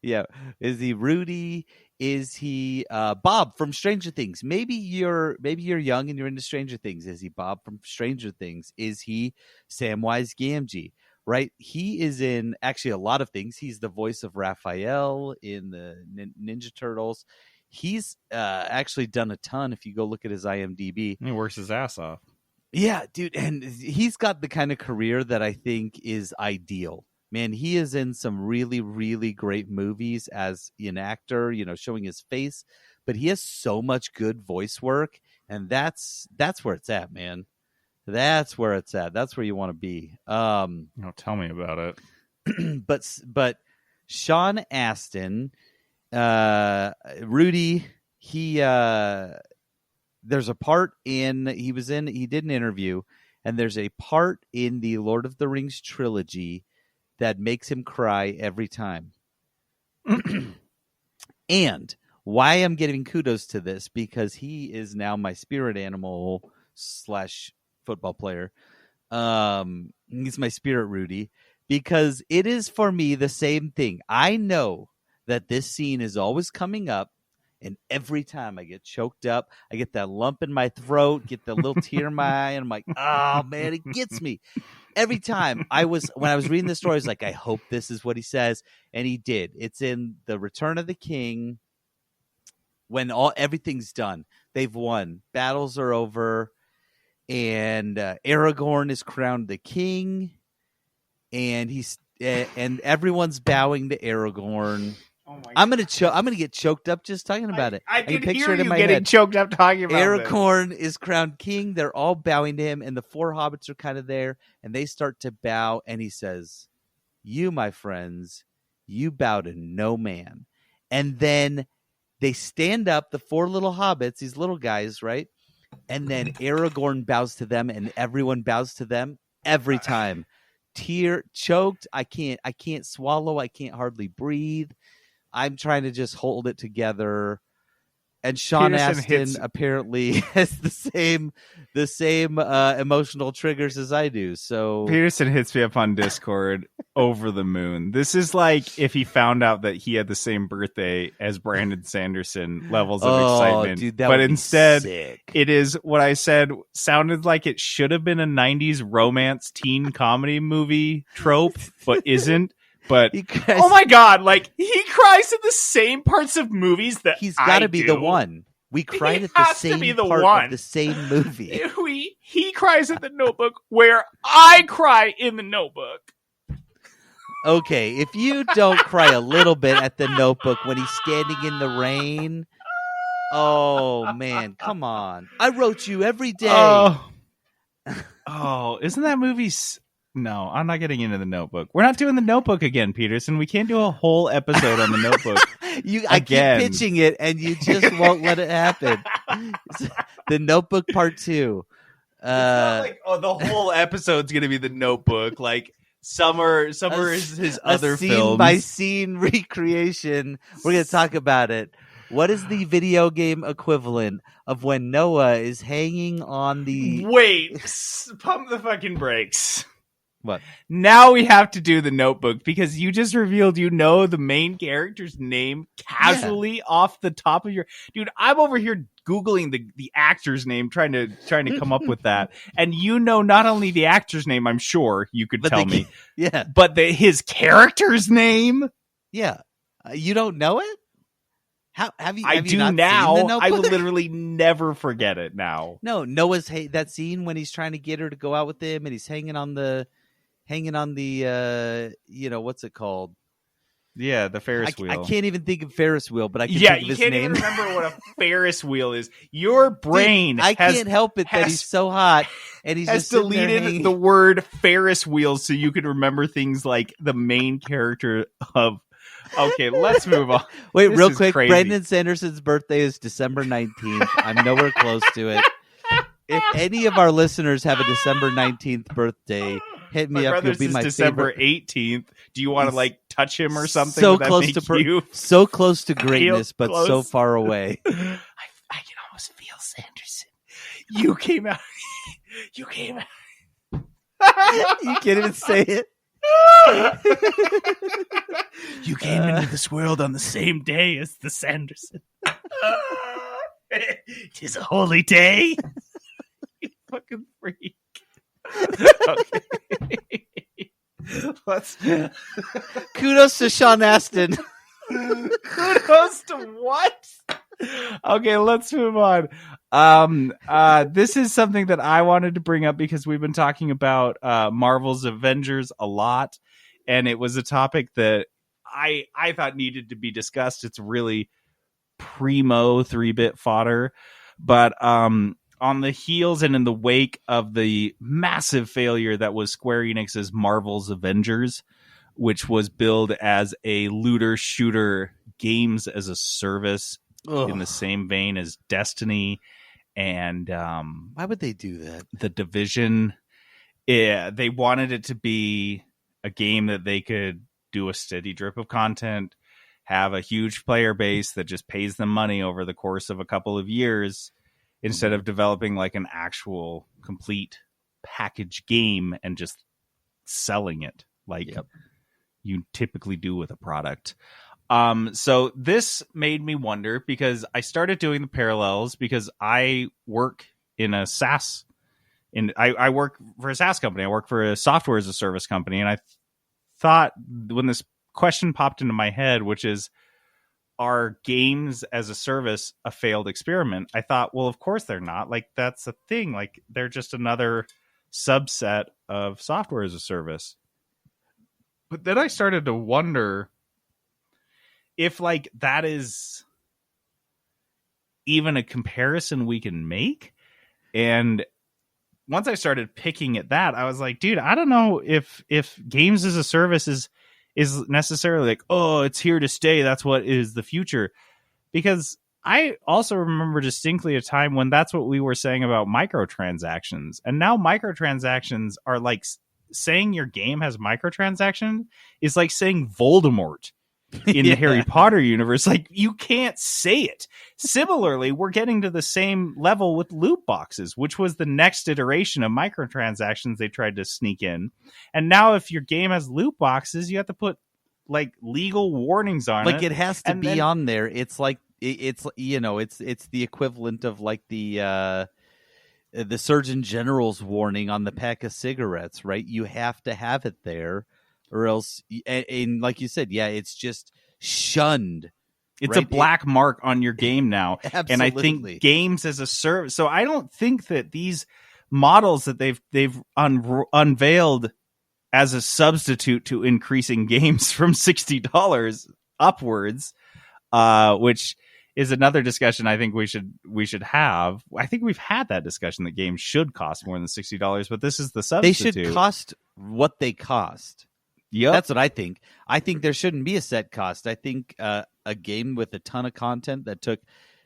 Yeah. Is he Rudy? Is he Bob from Stranger Things? Maybe you're young and you're into Stranger Things. Is he Bob from Stranger Things? Is he Samwise Gamgee? Right? He is in actually a lot of things. He's the voice of Raphael in the Ninja Turtles. He's actually done a ton. If you go look at his IMDb, He works his ass off. yeah, dude, and he's got the kind of career that I think is ideal. Man, he is in some really, really great movies as an actor, showing his face, but he has so much good voice work, and that's where it's at, man. That's where it's at. That's where you want to be. Tell me about it. But Sean Astin, Rudy, there's a part he did an interview, and there's a part in the Lord of the Rings trilogy that makes him cry every time. And why I'm giving kudos to this, because he is now my spirit animal / football player. He's my spirit Rudy, because it is for me the same thing. I know that this scene is always coming up, and every time I get choked up, I get that lump in my throat, get the little tear in my eye, and I'm like, oh man, it gets me. Every time when I was reading the story, I was like, I hope this is what he says. And he did. It's in the Return of the King, when everything's done. They've won. Battles are over. And Aragorn is crowned the king. And and everyone's bowing to Aragorn. Oh my I'm gonna get choked up just talking about it. I can picture hear it in you my getting head. choked up talking about it. Aragorn is crowned king. They're all bowing to him, and the 4 hobbits are kind of there, and they start to bow, and he says, "You, my friends, you bow to no man." And then they stand up, the 4 little hobbits, these little guys, right? And then Aragorn bows to them, and everyone bows to them every time. Choked. I can't swallow. I can't hardly breathe. I'm trying to just hold it together. And Sean Astin apparently has the same emotional triggers as I do. So Peterson hits me up on Discord over the moon. This is like if he found out that he had the same birthday as Brandon Sanderson, levels of excitement. Dude, that but would be instead, sick. it is what I said sounded like it should have been a 90s romance teen comedy movie trope, but isn't. But oh my god, like he cries in the same parts of movies that he's got to be the one. We cried at the same part of the same movie. He cries in the Notebook where I cry in the Notebook. Okay, if you don't cry a little bit at the Notebook when he's standing in the rain, oh man, come on! I wrote you every day. Oh, isn't that movie? No, I'm not getting into the Notebook. We're not doing the Notebook again, Peterson. We can't do a whole episode on the Notebook. I keep pitching it, and you just won't let it happen. The Notebook Part 2. It's not like, the whole episode's going to be the Notebook. Like Summer is his other scene films. by scene recreation. We're going to talk about it. What is the video game equivalent of when Noah is hanging on the... Wait, pump the fucking brakes. What? Now we have to do the Notebook because you just revealed the main character's name casually off the top of your... Dude, I'm over here Googling the actor's name, trying to come up with that. And not only the actor's name, I'm sure you could tell me. Yeah. But his character's name? Yeah. You don't know it? Have you not now. Seen the Notebook? I will literally never forget it now. No, Noah's that scene when he's trying to get her to go out with him and he's hanging on the what's it called? Yeah, the Ferris wheel. I can't even think of Ferris wheel, but I can think of his name. You can't even remember what a Ferris wheel is. Your brain can't help it that he's so hot and he's has just deleted the word Ferris wheel so you can remember things like the main character of... Okay, let's move on. Wait, real quick. Crazy. Brandon Sanderson's birthday is December 19th. I'm nowhere close to it. If any of our listeners have a December 19th birthday, Hit me My up. You'll brother's be is my December favorite. 18th. Do you want to like touch him or something? So Would that close make to you? so close to greatness, but close. so far away. I can almost feel Sanderson. You came out. You came out. You can't even say it. You came into this world on the same day as the Sanderson. Tis a holy day. You fucking freak. Okay. Let's Kudos to Sean Astin. kudos to what? Okay, let's move on. This is something that I wanted to bring up because we've been talking about Marvel's Avengers a lot, and it was a topic that I thought needed to be discussed. It's really primo 3-bit fodder, but on the heels and in the wake of the massive failure that was Square Enix's Marvel's Avengers, which was billed as a looter shooter games as a service in the same vein as Destiny and why would they do that? The Division. Yeah, they wanted it to be a game that they could do a steady drip of content, have a huge player base that just pays them money over the course of a couple of years, instead of developing like an actual complete package game and just selling it like you typically do with a product. So this made me wonder because I started doing the parallels because I work in a SaaS. I work for a SaaS company. I work for a software as a service company. And I thought when this question popped into my head, which is, are games as a service a failed experiment? I thought, well, of course they're not. Like, that's a thing. Like, they're just another subset of software as a service. But then I started to wonder if like that is even a comparison we can make. And once I started picking at that, I was like, dude, I don't know if games as a service is necessarily like, oh, it's here to stay. That's what is the future. Because I also remember distinctly a time when that's what we were saying about microtransactions. And now microtransactions are like saying your game has microtransactions is like saying Voldemort in the Harry Potter universe. Like, you can't say it. Similarly, we're getting to the same level with loot boxes, which was the next iteration of microtransactions they tried to sneak in. And now if your game has loot boxes, you have to put like legal warnings on it. Like, it has to be on there. It's like it's the equivalent of like the Surgeon General's warning on the pack of cigarettes, right? You have to have it there, or else, and like you said, it's just shunned. It's a black mark on your game now. Absolutely. And I think games as a service. So I don't think that these models that they've unveiled as a substitute to increasing games from $60 upwards, which is another discussion I think we should have. I think we've had that discussion that games should cost more than $60, but this is the substitute. They should cost what they cost. Yeah, that's what I think. I think there shouldn't be a set cost. I think a game with a ton of content that took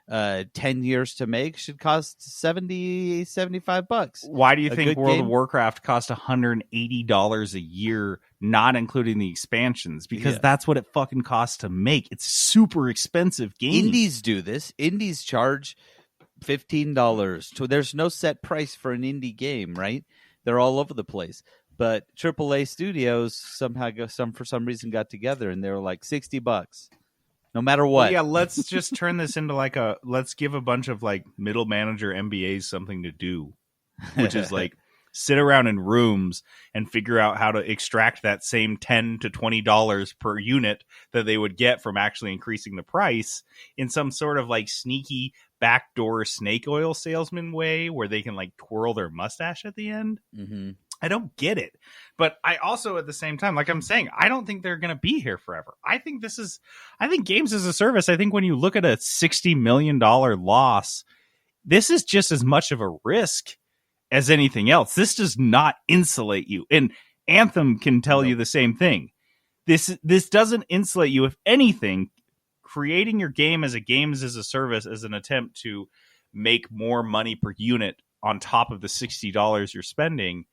10 years to make should cost $75. Why do you think World of Warcraft cost $180 a year, not including the expansions? Because that's what it fucking costs to make. It's super expensive game. Indies do this. Indies charge $15. So there's no set price for an indie game, right? They're all over the place. But AAA studios for some reason got together and they were like $60. No matter what. Well, yeah, let's just turn this into like let's give a bunch of like middle manager MBAs something to do, which is like sit around in rooms and figure out how to extract that same $10 to $20 per unit that they would get from actually increasing the price in some sort of like sneaky backdoor snake oil salesman way where they can like twirl their mustache at the end. Mm-hmm. I don't get it. But I also, at the same time, like I'm saying, I don't think they're going to be here forever. I think games as a service, I think when you look at a $60 million loss, this is just as much of a risk as anything else. This does not insulate you. And Anthem can tell you the same thing. This doesn't insulate you. If anything, creating your game as a games as a service as an attempt to make more money per unit on top of the $60 you're spending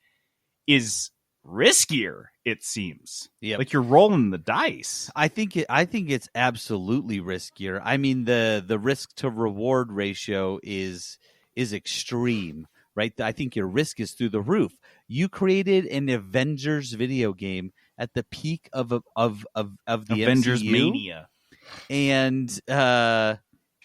is riskier, it seems. Yep. Like you're rolling the dice. I think it's absolutely riskier. I mean, the risk to reward ratio is extreme, right? I think your risk is through the roof. You created an Avengers video game at the peak of the Avengers MCU, mania, and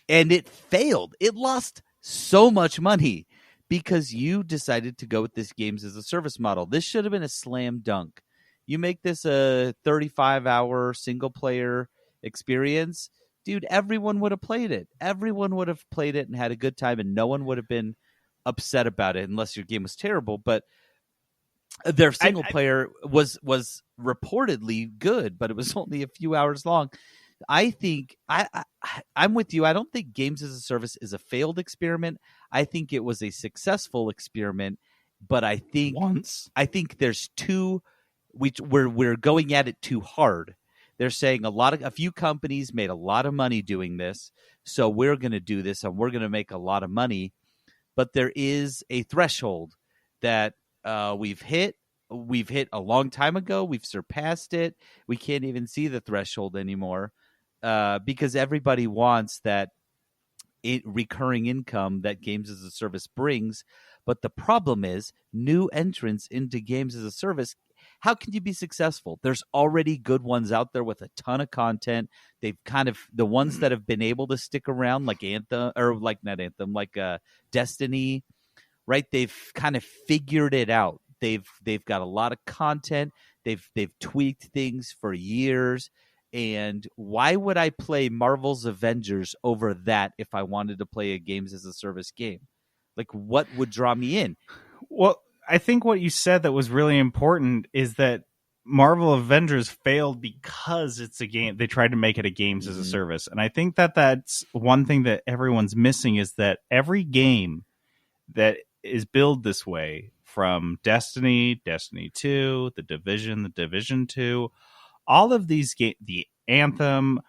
it failed. It lost so much money because you decided to go with this games as a service model. This should have been a slam dunk. You make this a 35-hour single-player experience, dude, everyone would have played it. Everyone would have played it and had a good time, and no one would have been upset about it unless your game was terrible. But their single-player was reportedly good, but it was only a few hours long. I think I'm with you. I don't think games as a service is a failed experiment. I think it was a successful experiment, but I think there's two. We're going at it too hard. They're saying a few companies made a lot of money doing this, so we're going to do this and we're going to make a lot of money. But there is a threshold that we've hit. We've hit a long time ago. We've surpassed it. We can't even see the threshold anymore because everybody wants that recurring income that games as a service brings. But the problem is new entrants into games as a service. How can you be successful? There's already good ones out there with a ton of content. They've kind of the ones that have been able to stick around, like Anthem, or like not Anthem, like Destiny, right? They've kind of figured it out. They've got a lot of content. They've tweaked things for years. And why would I play Marvel's Avengers over that if I wanted to play a games as a service game? Like, what would draw me in? Well, I think what you said that was really important is that Marvel Avengers failed because it's a game. They tried to make it a games as a service. And I think that that's one thing that everyone's missing is that every game that is billed this way, from Destiny, Destiny 2, The Division 2, all of these games, the Anthem,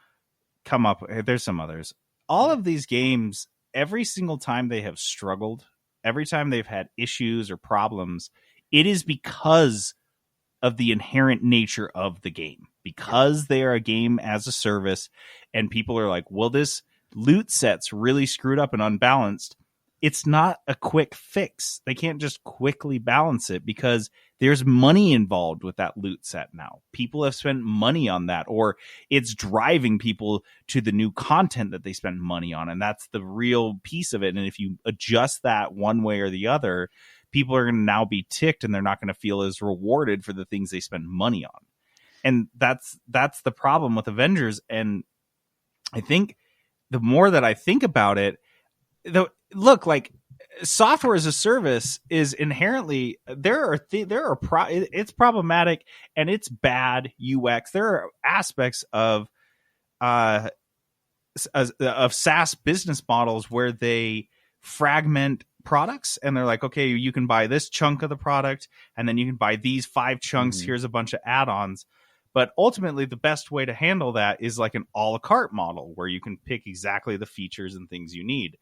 there's some others. All of these games, every single time they have struggled, every time they've had issues or problems, it is because of the inherent nature of the game. Because they are a game as a service, and people are like, well, this loot set's really screwed up and unbalanced. It's not a quick fix. They can't just quickly balance it because there's money involved with that loot set now. People have spent money on that, or it's driving people to the new content that they spent money on. And that's the real piece of it. And if you adjust that one way or the other, people are going to now be ticked and they're not going to feel as rewarded for the things they spend money on. And that's the problem with Avengers. And I think the more that I think about it, like software as a service is inherently it's problematic and it's bad UX. There are aspects of SaaS business models where they fragment products and they're like, okay, you can buy this chunk of the product and then you can buy these 5 chunks. Here's a bunch of add-ons. But ultimately, the best way to handle that is like an a la carte model where you can pick exactly the features and things you need.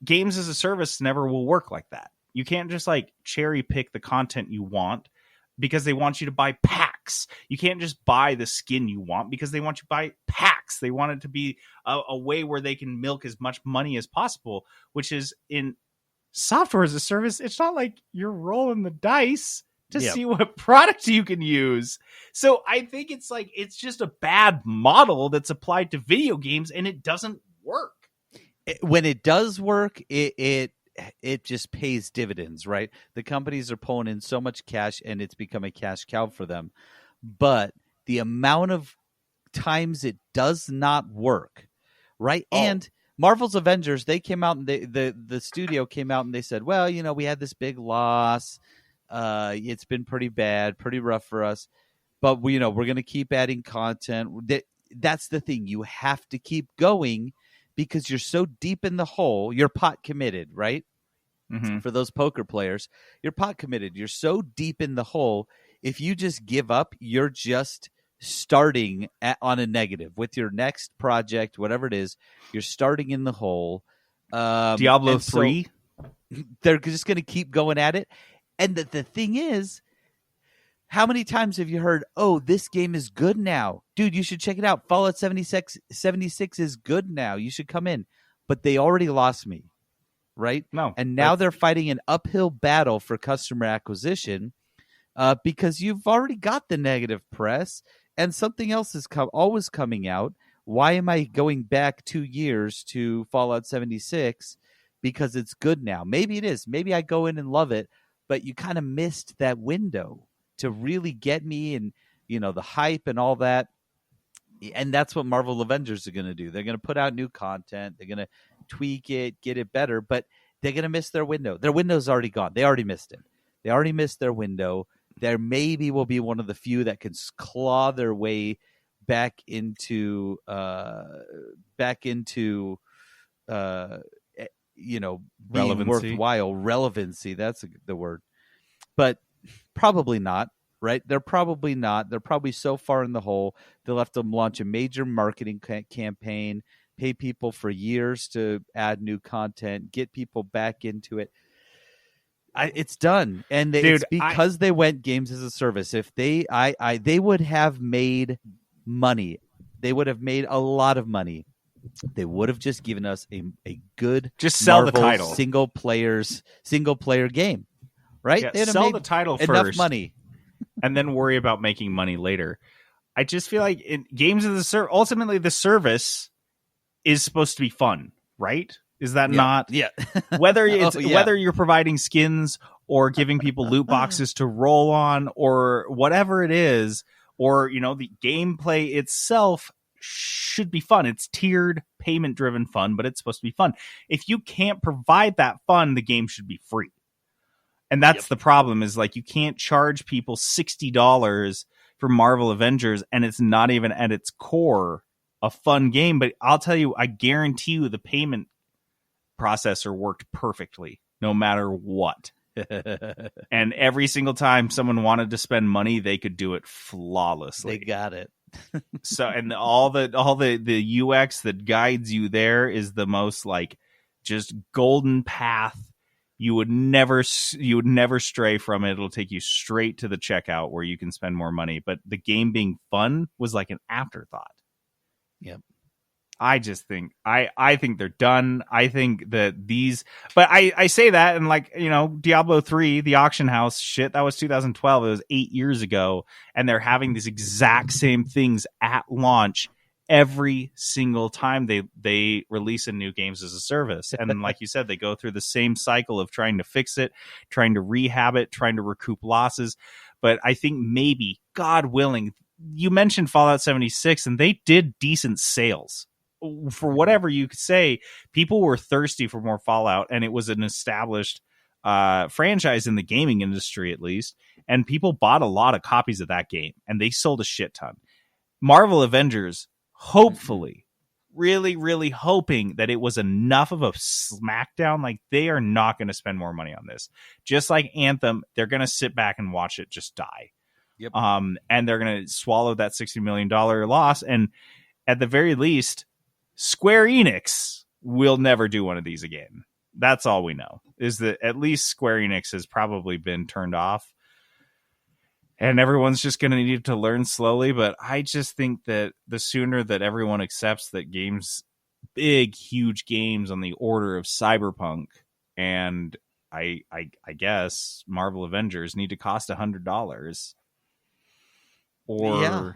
Games as a service never will work like that. You can't just like cherry pick the content you want because they want you to buy packs. You can't just buy the skin you want because they want you to buy packs. They want it to be a way where they can milk as much money as possible, which is in software as a service. It's not like you're rolling the dice to see what product you can use. So I think it's just a bad model that's applied to video games and it doesn't work. When it does work, it just pays dividends, right? The companies are pulling in so much cash and it's become a cash cow for them. But the amount of times it does not work, right? Oh. And Marvel's Avengers, they came out and the studio came out and they said, well, we had this big loss. It's been pretty bad, pretty rough for us. But we're going to keep adding content. That's the thing. You have to keep going. Because you're so deep in the hole, you're pot committed, right? Mm-hmm. For those poker players, you're pot committed. You're so deep in the hole. If you just give up, you're just starting on a negative with your next project, whatever it is. You're starting in the hole. Diablo 3. They're just going to keep going at it. And the thing is, how many times have you heard, oh, this game is good now? Dude, you should check it out. Fallout 76 is good now. You should come in. But they already lost me, right? No. And now they're fighting an uphill battle for customer acquisition because you've already got the negative press and something else is always coming out. Why am I going back 2 years to Fallout 76 because it's good now? Maybe it is. Maybe I go in and love it, but you kind of missed that window to really get me and, the hype and all that. And that's what Marvel Avengers are going to do. They're going to put out new content. They're going to tweak it, get it better, but they're going to miss their window. Their window's already gone. They already missed it. They already missed their window. There maybe will be one of the few that can claw their way back into being Relevancy. worthwhile. Relevancy, that's the word. But probably not, right? They're probably not. They're probably so far in the hole, they'll have to launch a major marketing campaign, pay people for years to add new content, get people back into it. It's done, and it's because they went games as a service. If they would have made money. They would have made a lot of money. They would have just given us a good just sell Marvel the title single player game, right? Yeah, sell the title enough first, money, and then worry about making money later. I just feel like in games as a service, ultimately the service is supposed to be fun, right? Is that not? Yeah. Whether it's whether you're providing skins or giving people loot boxes to roll on or whatever it is, or the gameplay itself should be fun. It's tiered, payment driven fun, but it's supposed to be fun. If you can't provide that fun, the game should be free. And that's the problem, is like you can't charge people $60 for Marvel Avengers and it's not even at its core a fun game. But I'll tell you, I guarantee you the payment processor worked perfectly no matter what. And every single time someone wanted to spend money, they could do it flawlessly. They got it. So, and all the UX that guides you there is the most like just golden path. You would never stray from it. It'll take you straight to the checkout where you can spend more money. But the game being fun was like an afterthought. Yep. I just think I think they're done. I think that but I say that, and like, Diablo 3, the auction house shit, that was 2012. It was 8 years ago, and they're having these exact same things at launch every single time they release a new games as a service. And then, like you said, they go through the same cycle of trying to fix it, trying to rehab it, trying to recoup losses. But I think maybe, God willing, you mentioned Fallout 76, and they did decent sales. For whatever you could say, people were thirsty for more Fallout, and it was an established franchise in the gaming industry, at least. And people bought a lot of copies of that game, and they sold a shit ton. Marvel Avengers, hopefully, really, really hoping that it was enough of a smackdown. Like, they are not going to spend more money on this. Just like Anthem, they're going to sit back and watch it just die. Yep. And they're going to swallow that $60 million loss. And at the very least, Square Enix will never do one of these again. That's all we know, is that at least Square Enix has probably been turned off, and everyone's just going to need to learn slowly. But I just think that the sooner that everyone accepts that games, big, huge games on the order of Cyberpunk and I guess Marvel Avengers need to cost $100, or yeah.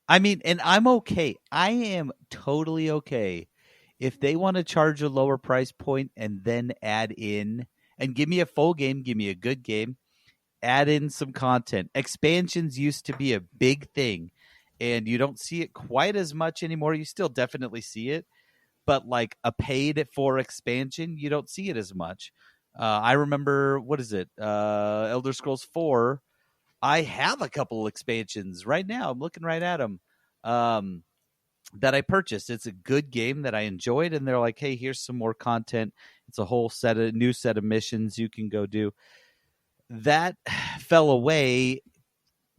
I mean, and I'm okay. I am totally okay if they want to charge a lower price point and then add in and give me a full game, give me a good game, add in some content. Expansions used to be a big thing, and you don't see it quite as much anymore. You still definitely see it, but like a paid for expansion, you don't see it as much. I remember, what is it? Elder Scrolls 4. I have a couple expansions right now. I'm looking right at them that I purchased. It's a good game that I enjoyed, and they're like, hey, here's some more content. It's a whole new set of missions you can go do. That fell away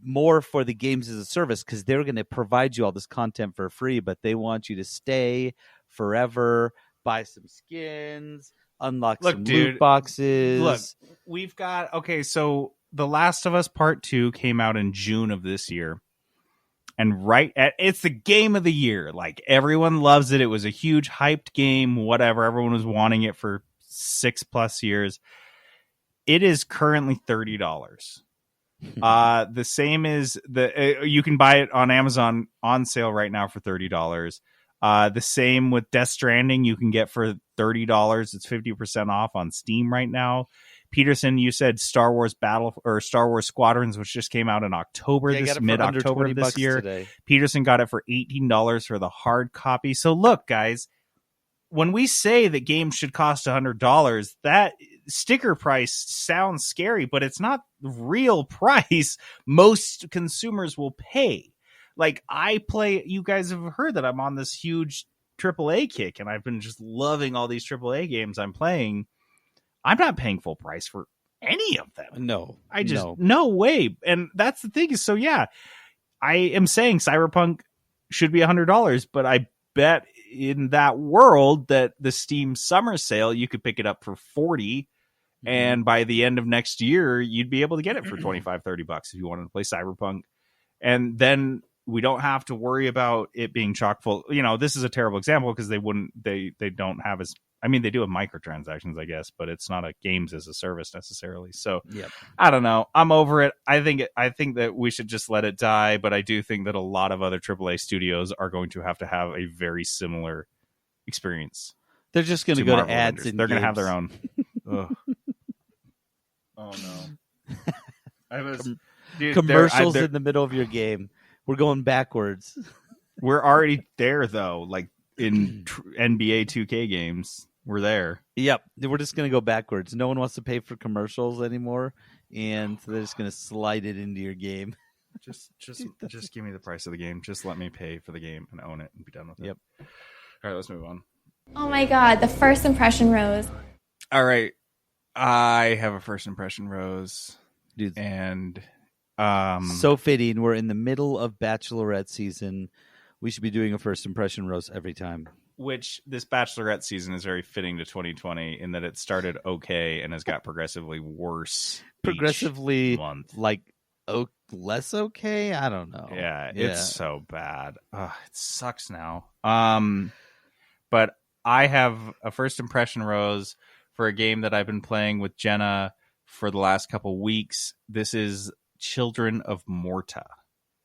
more for the games as a service because they're going to provide you all this content for free, but they want you to stay forever, buy some skins, unlock Look, some dude, loot boxes. Look, we've got so The Last of Us Part 2 came out in June of this year. And it's the game of the year. Like, everyone loves it. It was a huge hyped game, whatever. Everyone was wanting it for 6+ years. It is currently $30. The same is you can buy it on Amazon on sale right now for $30. The same with Death Stranding, you can get for $30. It's 50% off on Steam right now. Peterson, you said Star Wars Squadrons, which just came out in October, mid-October of this year. Today. Peterson got it for $18 for the hard copy. So look, guys, when we say that games should cost $100, that sticker price sounds scary, but it's not the real price most consumers will pay. Like, you guys have heard that I'm on this huge AAA kick, and I've been just loving all these AAA games I'm playing. I'm not paying full price for any of them. No. No way. And that's the thing is, so yeah, I am saying Cyberpunk should be $100, but I bet in that world that the Steam summer sale, you could pick it up for $40. And by the end of next year, you'd be able to get it for $25-$30 if you wanted to play Cyberpunk. And then we don't have to worry about it being chock full. You know, this is a terrible example because they don't have they do have microtransactions, I guess, but it's not a games as a service necessarily. So yep. I don't know. I'm over it. I think that we should just let it die. But I do think that a lot of other AAA studios are going to have a very similar experience. They're just going to go Marvel to ads. Avengers. They're going to have their own. Oh no! Commercials in the middle of your game. We're going backwards. We're already there, though. Like in NBA 2K games, we're there. Yep, we're just going to go backwards. No one wants to pay for commercials anymore, and so they're just going to slide it into your game. Just give me the price of the game. Just let me pay for the game and own it and be done with it. Yep. All right, let's move on. Oh my god, the first impression rose. All right, I have a first impression rose, dude, and so fitting. We're in the middle of Bachelorette season. We should be doing a first impression roast every time. Which this Bachelorette season is very fitting to 2020 in that it started okay and has got progressively worse. Progressively, month. Like less okay. I don't know. Yeah, it's so bad. It sucks now. But I have a first impression rose for a game that I've been playing with Jenna for the last couple weeks. This is Children of Morta.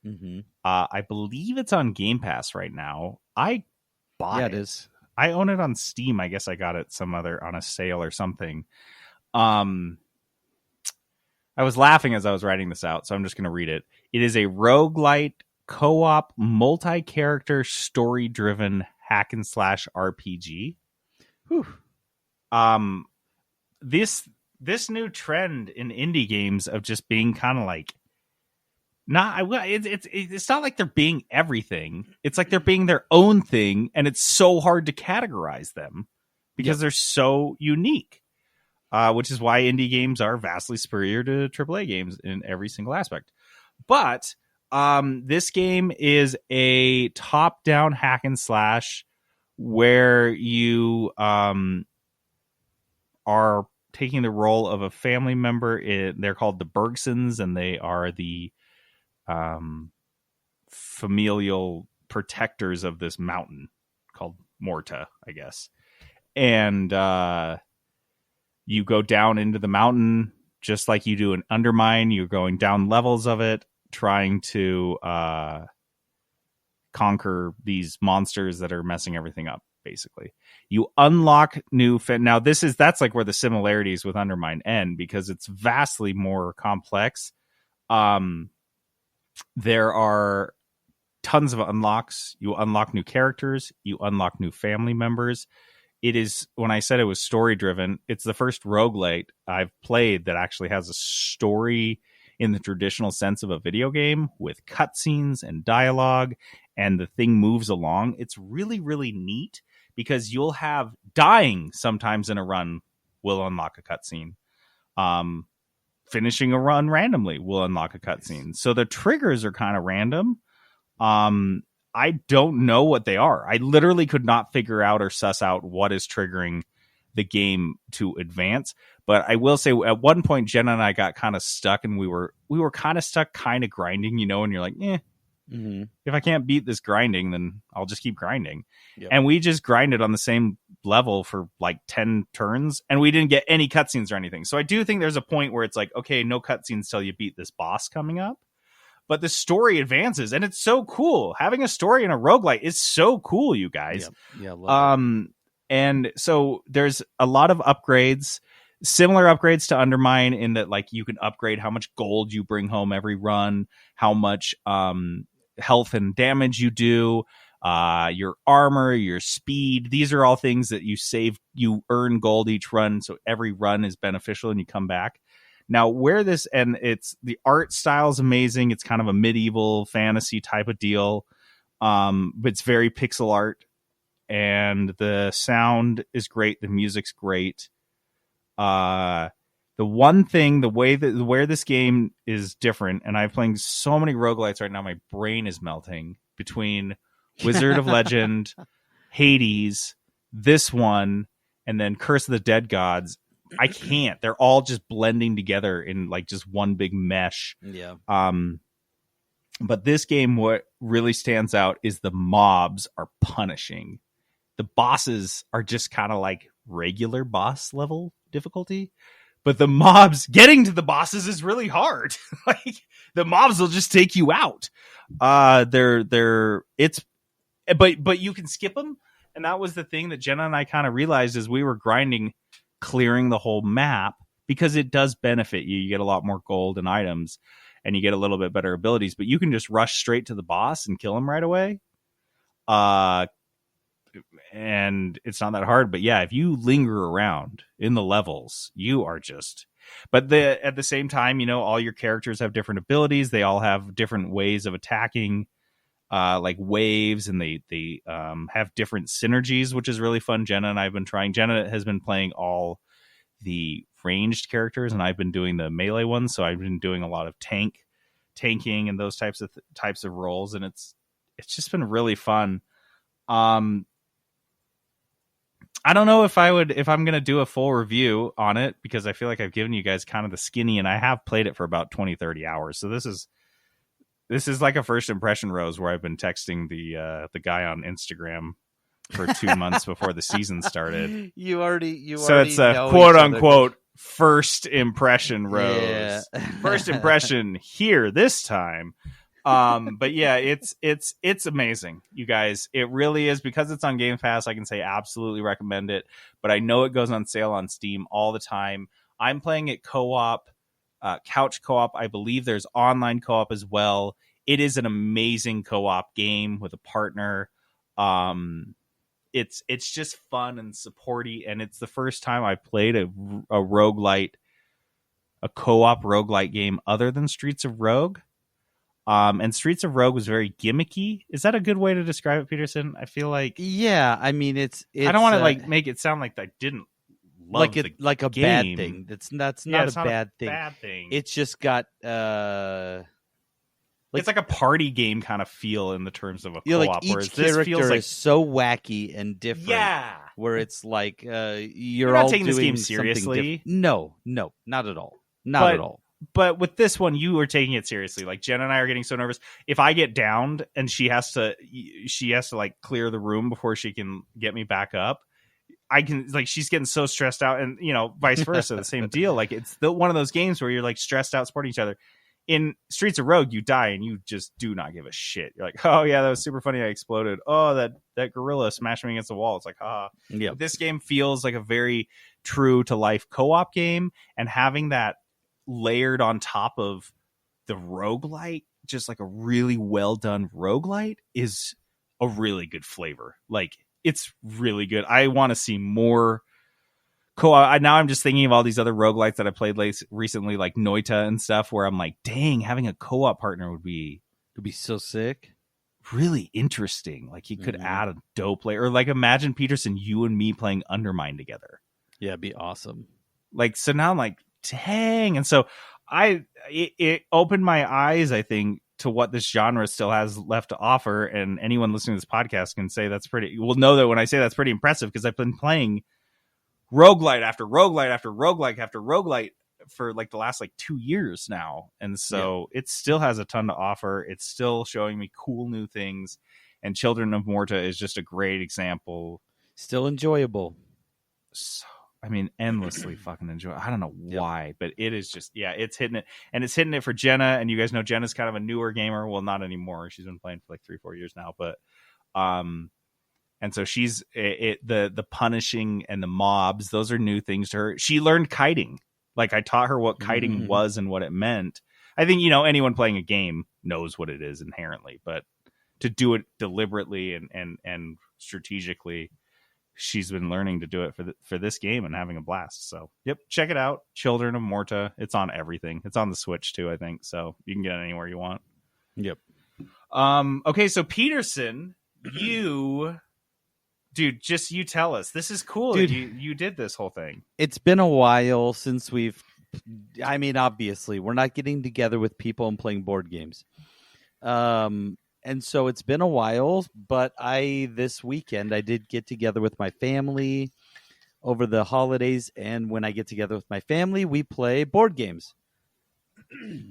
Mm-hmm. I believe it's on Game Pass right now. I bought it. It is. I own it on Steam. I guess I got it on a sale or something. I was laughing as I was writing this out, so I'm just going to read it. It is a roguelite, co-op, multi-character, story-driven hack and slash RPG. Whew. This new trend in indie games of just being kind of like, it's not like they're being everything. It's like they're being their own thing, and it's so hard to categorize them because they're so unique. Which is why indie games are vastly superior to AAA games in every single aspect. But this game is a top-down hack and slash where you are taking the role of a family member. They're called the Bergsons, and they are the familial protectors of this mountain called Morta, I guess. And you go down into the mountain just like you do in Undermine. You're going down levels of it, trying to conquer these monsters that are messing everything up, basically. You unlock new... Now, that's like where the similarities with Undermine end, because it's vastly more complex. There are tons of unlocks. You unlock new characters. You unlock new family members. It is, when I said it was story driven, it's the first roguelite I've played that actually has a story in the traditional sense of a video game with cutscenes and dialogue, and the thing moves along. It's really, really neat because you'll have dying sometimes in a run will unlock a cutscene. Finishing a run randomly will unlock a cutscene. So the triggers are kind of random. I don't know what they are. I literally could not figure out or suss out what is triggering the game to advance. But I will say at one point, Jenna and I got kind of stuck, and we were kind of stuck, kind of grinding, you know, and you're like, if I can't beat this grinding, then I'll just keep grinding. Yep. And we just grinded on the same level for like 10 turns, and we didn't get any cutscenes or anything. So I do think there's a point where it's like, okay, no cutscenes till you beat this boss coming up. But the story advances, and it's so cool. Having a story in a roguelite is so cool, you guys. Yeah, love it. And so there's a lot of upgrades, similar upgrades to Undermine, in that like you can upgrade how much gold you bring home every run, how much health and damage you do, your armor, your speed. These are all things that you save. You earn gold each run, so every run is beneficial, and you come back. Now, it's the art style is amazing. It's kind of a medieval fantasy type of deal, but it's very pixel art, and the sound is great. The music's great. The one thing, where this game is different, and I'm playing so many roguelites right now, my brain is melting between Wizard of Legend, Hades, this one, and then Curse of the Dead Gods. I can't. They're all just blending together in like just one big mesh. Yeah. But this game, what really stands out is the mobs are punishing. The bosses are just kind of like regular boss level difficulty, but the mobs, getting to the bosses is really hard. Like the mobs will just take you out. But you can skip them. And that was the thing that Jenna and I kind of realized as we were grinding, clearing the whole map, because it does benefit you. You get a lot more gold and items, and you get a little bit better abilities, but you can just rush straight to the boss and kill him right away. And it's not that hard, but yeah, if you linger around in the levels, you are just, at the same time, you know, all your characters have different abilities. They all have different ways of attacking, like waves, and they have different synergies, which is really fun. Jenna has been playing all the ranged characters, and I've been doing the melee ones. So I've been doing a lot of tanking and those types of roles, and it's just been really fun. I don't know if I'm going to do a full review on it, because I feel like I've given you guys kind of the skinny, and I have played it for about 20-30 hours. So this is like a first impression rose, where I've been texting the guy on Instagram for 2 months before the season started. So it's a quote unquote first impression rose. Yeah. First impression here this time. But yeah, it's amazing, you guys. It really is, because it's on Game Pass. I can say absolutely recommend it, but I know it goes on sale on Steam all the time. I'm playing it co-op, couch co-op. I believe there's online co-op as well. It is an amazing co-op game with a partner. It's just fun and supporty, and it's the first time I played a roguelite, a co-op roguelite game other than Streets of Rogue. And Streets of Rogue was very gimmicky. Is that a good way to describe it, Peterson? I feel like, yeah. I mean, it's I don't want to like make it sound like I didn't love like it like a game. bad thing. That's not a bad thing. Bad thing. It's just got it's like a party game kind of feel in the terms of a you know, co-op. like each whereas this character feels like, is so wacky and different. yeah, where it's like you're not all taking this doing game something seriously. No, not at all. Not at all. But with this one, you are taking it seriously. Like Jen and I are getting so nervous. If I get downed and she has to like clear the room before she can get me back up, I can, like, she's getting so stressed out, and you know, vice versa, the same deal. Like it's one of those games where you're like stressed out supporting each other. In Streets of Rogue, you die and you just do not give a shit. You're like, oh yeah, that was super funny. I exploded. Oh, that gorilla smashed me against the wall. It's like, ah. Yeah. This game feels like a very true to life co-op game, and having that layered on top of the roguelite, just like a really well done roguelite, is a really good flavor. Like it's really good. I want to see more co-op. Now I'm just thinking of all these other roguelites that I played recently, like Noita and stuff, where I'm like, dang, having a co-op partner would be so sick. Really interesting. Like you could add a dope layer, or like imagine, Peterson, you and me playing Undermine together. Yeah, it'd be awesome. Like, so now I'm like, dang. And so it opened my eyes, I think, to what this genre still has left to offer. And anyone listening to this podcast can say will know that when I say that's pretty impressive, because I've been playing roguelite after roguelite after roguelite after roguelite for like the last like 2 years now. And so it still has a ton to offer. It's still showing me cool new things. And Children of Morta is just a great example. Still enjoyable. So, I mean, endlessly fucking enjoy. I don't know why, but it is just, it's hitting it. And it's hitting it for Jenna. And you guys know Jenna's kind of a newer gamer. Well, not anymore. She's been playing for like 3-4 years now. But, and so she's the punishing and the mobs. Those are new things to her. She learned kiting. Like I taught her what kiting was and what it meant. I think, anyone playing a game knows what it is inherently, but to do it deliberately and strategically, she's been learning to do it for this game and having a blast. So, check it out. Children of Morta. It's on everything. It's on the Switch too, I think. So you can get it anywhere you want. Yep. Okay, so Peterson, Dude, just you tell us. This is cool. Dude, you did this whole thing. It's been a while since obviously, we're not getting together with people and playing board games. And so it's been a while, but this weekend I did get together with my family over the holidays, and when I get together with my family, we play board games.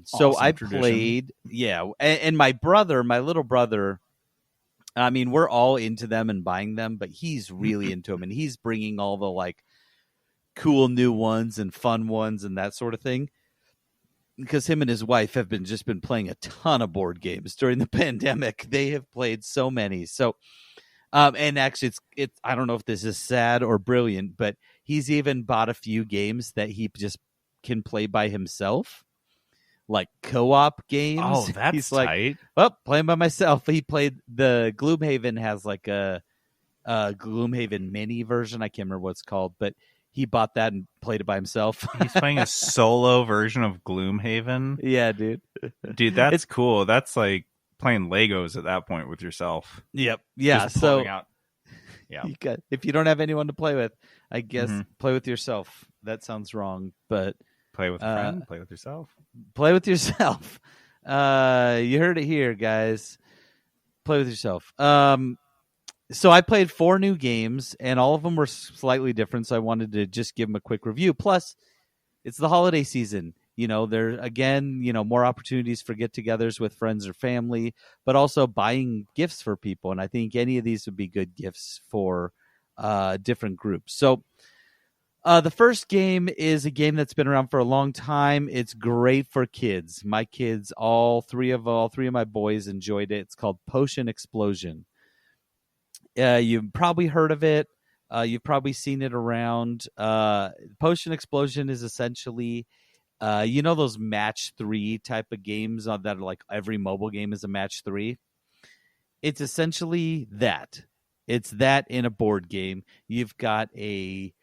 So Awesome I tradition. played, and my little brother, I mean, we're all into them and buying them, but he's really into them, and he's bringing all the like cool new ones and fun ones and that sort of thing. Because him and his wife have been playing a ton of board games during the pandemic. They have played so many. So, and actually, it's I don't know if this is sad or brilliant, but he's even bought a few games that he just can play by himself. Like co-op games. Oh, that's he's like, tight. well, playing by myself. He played the Gloomhaven has like a Gloomhaven mini version. I can't remember what it's called, but he bought that and played it by himself. He's playing a solo version of Gloomhaven. Yeah, dude. Dude, that's cool. That's like playing Legos at that point with yourself. Yep. Yeah. Just So pulling out. Yeah. if you don't have anyone to play with, I guess play with yourself. That sounds wrong, but Play with a friend, play with yourself. play with yourself. You heard it here, guys. Play with yourself. So I played 4 new games, and all of them were slightly different, so I wanted to just give them a quick review. Plus, it's the holiday season. There, again, more opportunities for get-togethers with friends or family, but also buying gifts for people. And I think any of these would be good gifts for different groups. So the first game is a game that's been around for a long time. It's great for kids. My kids, all three of my boys enjoyed it. It's called Potion Explosion. You've probably heard of it. You've probably seen it around. Potion Explosion is essentially, those match 3 type of games that are like every mobile game is a match 3. It's essentially that. It's that in a board game. You've got you've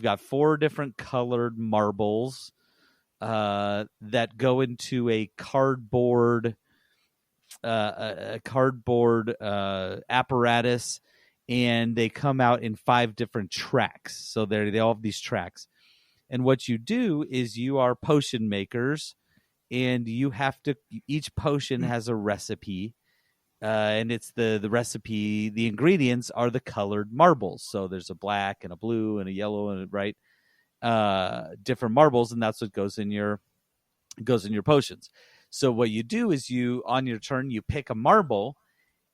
got 4 different colored marbles that go into a cardboard apparatus, and they come out in 5 different tracks. So they all have these tracks. And what you do is you are potion makers, and you have to, each potion has a recipe. And it's the recipe, the ingredients are the colored marbles. So there's a black and a blue and a yellow and different marbles, and that's what goes in your potions. So what you do is on your turn, you pick a marble,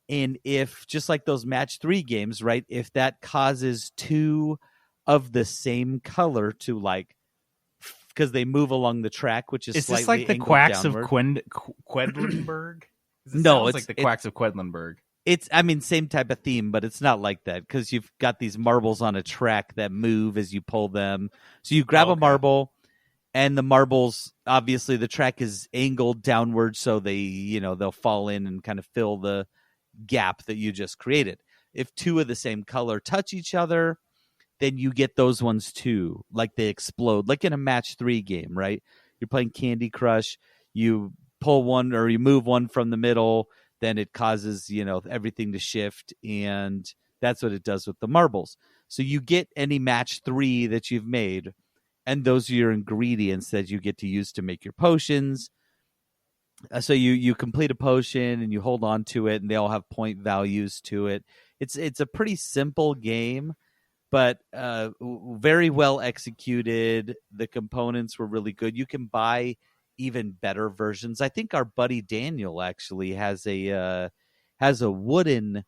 and if, just like those match 3 games, right, if that causes 2 of the same color to because they move along the track, which is slightly this like the angled Quacks downward. of Quedlinburg? No, it's like the Quacks of Quedlinburg. It's, same type of theme, but it's not like that, because you've got these marbles on a track that move as you pull them. So you grab a marble, and the marbles, obviously the track is angled downward, so they, they'll fall in and kind of fill the gap that you just created. If 2 of the same color touch each other, then you get those ones too. Like they explode, like in a match 3 game, right? You're playing Candy Crush, you pull one or you move one from the middle, then it causes, everything to shift, and that's what it does with the marbles. So you get any match 3 that you've made, and those are your ingredients that you get to use to make your potions. So you complete a potion and you hold on to it, and they all have point values to it. It's a pretty simple game, but very well executed. The components were really good. You can buy even better versions. I think our buddy Daniel actually has a wooden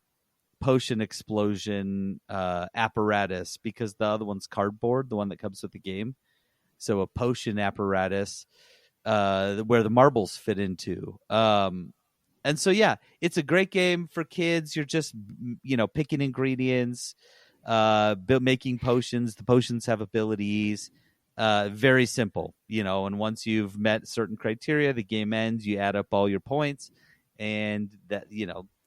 potion explosion apparatus, because the other one's cardboard, the one that comes with the game. So a potion apparatus where the marbles fit into. And so, yeah, it's a great game for kids. You're just, picking ingredients, making potions. The potions have abilities. Very simple, and once you've met certain criteria, the game ends, you add up all your points, and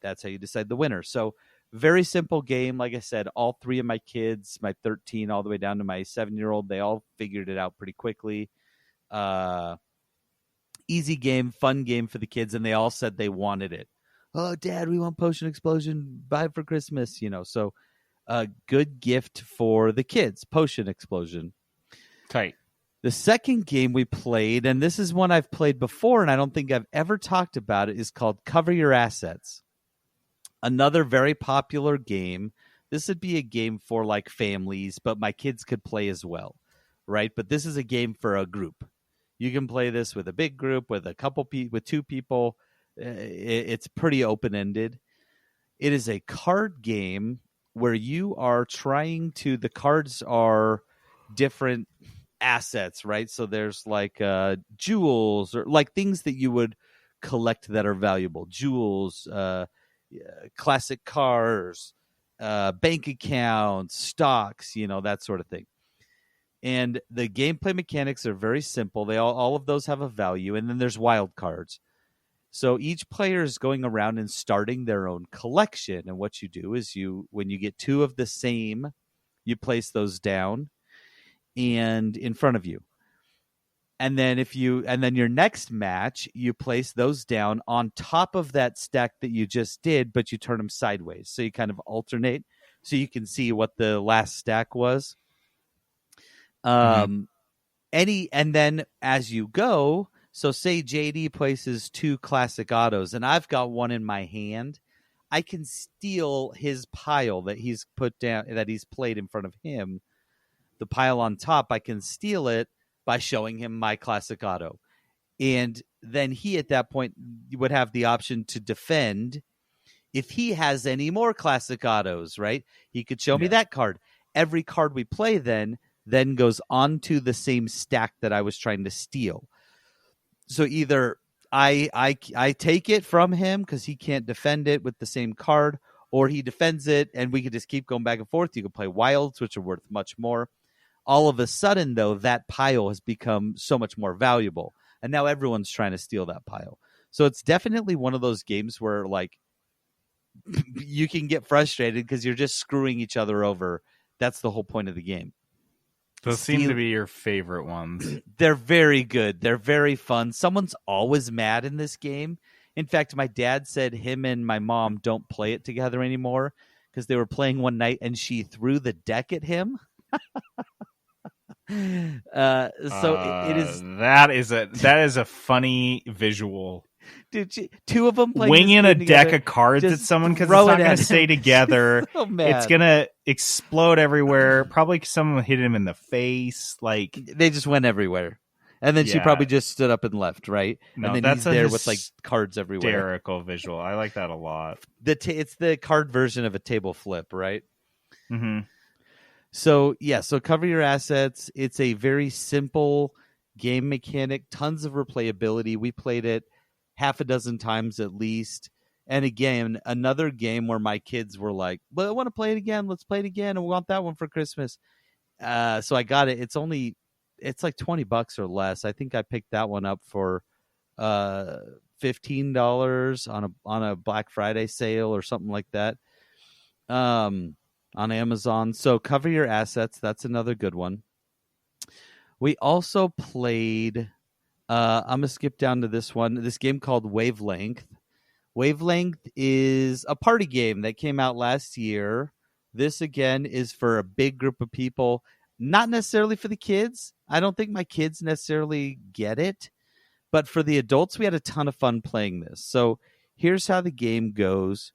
that's how you decide the winner. So very simple game. Like I said, all three of my kids, my 13 all the way down to my 7-year-old, they all figured it out pretty quickly. Easy game, fun game for the kids, and they all said they wanted it. Oh, Dad, we want Potion Explosion. Buy it for Christmas, So a good gift for the kids, Potion Explosion. Tight. The second game we played, and this is one I've played before, and I don't think I've ever talked about it, is called Cover Your Assets. Another very popular game. This would be a game for like families, but my kids could play as well, right? But this is a game for a group. You can play this with a big group, with a couple with two people. It's pretty open-ended. It is a card game where you are trying to, the cards are different assets, right? So there's like jewels, or like things that you would collect that are valuable. Jewels, classic cars, bank accounts, stocks, that sort of thing. And the gameplay mechanics are very simple. They all of those have a value, and then there's wild cards. So each player is going around and starting their own collection. And what you do is when you get two of the same, you place those down and in front of you. And then your next match, you place those down on top of that stack that you just did, but you turn them sideways. So you kind of alternate so you can see what the last stack was. And then as you go, so say JD places two classic autos and I've got one in my hand, I can steal his pile that he's put down, that he's played in front of him. The pile on top, I can steal it by showing him my classic auto. And then he, at that point, would have the option to defend if he has any more classic autos, right? He could show me that card. Every card we play then goes onto the same stack that I was trying to steal. So either I take it from him because he can't defend it with the same card, or he defends it and we could just keep going back and forth. You could play wilds, which are worth much more. All of a sudden, though, that pile has become so much more valuable. And now everyone's trying to steal that pile. So it's definitely one of those games where, like, you can get frustrated because you're just screwing each other over. That's the whole point of the game. Those seem to be your favorite ones. They're very good. They're very fun. Someone's always mad in this game. In fact, my dad said him and my mom don't play it together anymore because they were playing one night and she threw the deck at him. It is that is a funny visual. Dude, two of them playing winging a deck of cards at someone because it's not going to stay together. So it's going to explode everywhere. Probably someone hit him in the face. Like, they just went everywhere, and then she probably just stood up and left. Right, no, and then that's he's there with like cards everywhere. Hysterical visual. I like that a lot. It's the card version of a table flip, right? Mm-hmm. So cover your assets. It's a very simple game mechanic, tons of replayability. We played it half a dozen times at least. And again, another game where my kids were like, well, I want to play it again. Let's play it again. And we want that one for Christmas. So I got it. It's like $20 or less. I think I picked that one up for $15 on a Black Friday sale or something like that. On Amazon. So cover your assets. That's another good one. We also played, I'm going to skip down to this one, this game called Wavelength. Wavelength is a party game that came out last year. This, again, is for a big group of people, not necessarily for the kids. I don't think my kids necessarily get it. But for the adults, we had a ton of fun playing this. So here's how the game goes.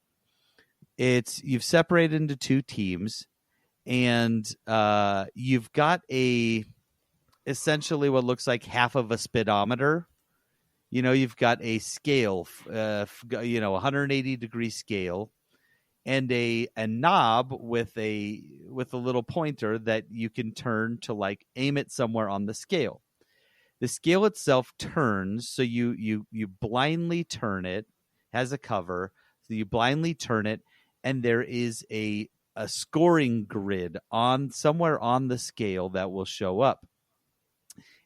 You've separated into two teams, and you've got essentially what looks like half of a speedometer. You've got a scale, 180-degree scale, and a knob with a little pointer that you can turn to like aim it somewhere on the scale. The scale itself turns, so you blindly turn it, has a cover, so you blindly turn it, and there is a scoring grid somewhere on the scale that will show up.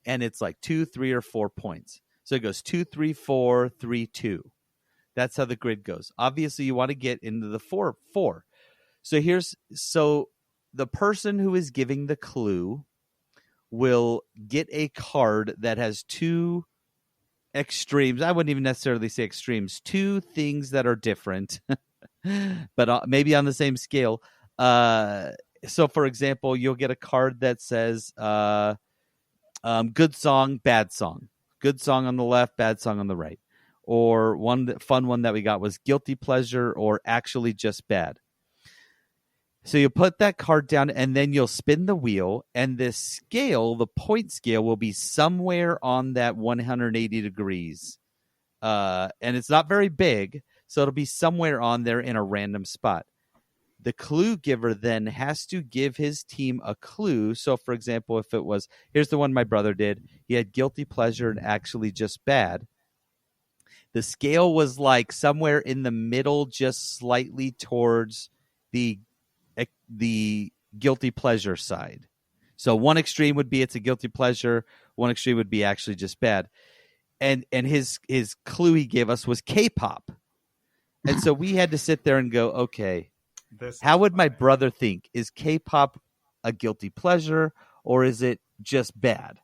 And it's like 2, 3, or 4 points. So it goes 2, 3, 4, 3, 2. That's how the grid goes. Obviously, you want to get into the 4. So the person who is giving the clue will get a card that has 2 extremes. I wouldn't even necessarily say extremes. 2 things that are different, but maybe on the same scale. So, for example, you'll get a card that says good song, bad song. Good song on the left, bad song on the right. Or fun one that we got was guilty pleasure or actually just bad. So you put that card down, and then you'll spin the wheel, and this scale, the point scale, will be somewhere on that 180 degrees. And it's not very big, so it'll be somewhere on there in a random spot. The clue giver then has to give his team a clue. So, for example, if it was, here's the one my brother did. He had guilty pleasure and actually just bad. The scale was like somewhere in the middle, just slightly towards the guilty pleasure side. So one extreme would be it's a guilty pleasure. One extreme would be actually just bad. And his clue he gave us was K-pop. And so we had to sit there and go, okay, how would my brother think? Is K-pop a guilty pleasure or is it just bad?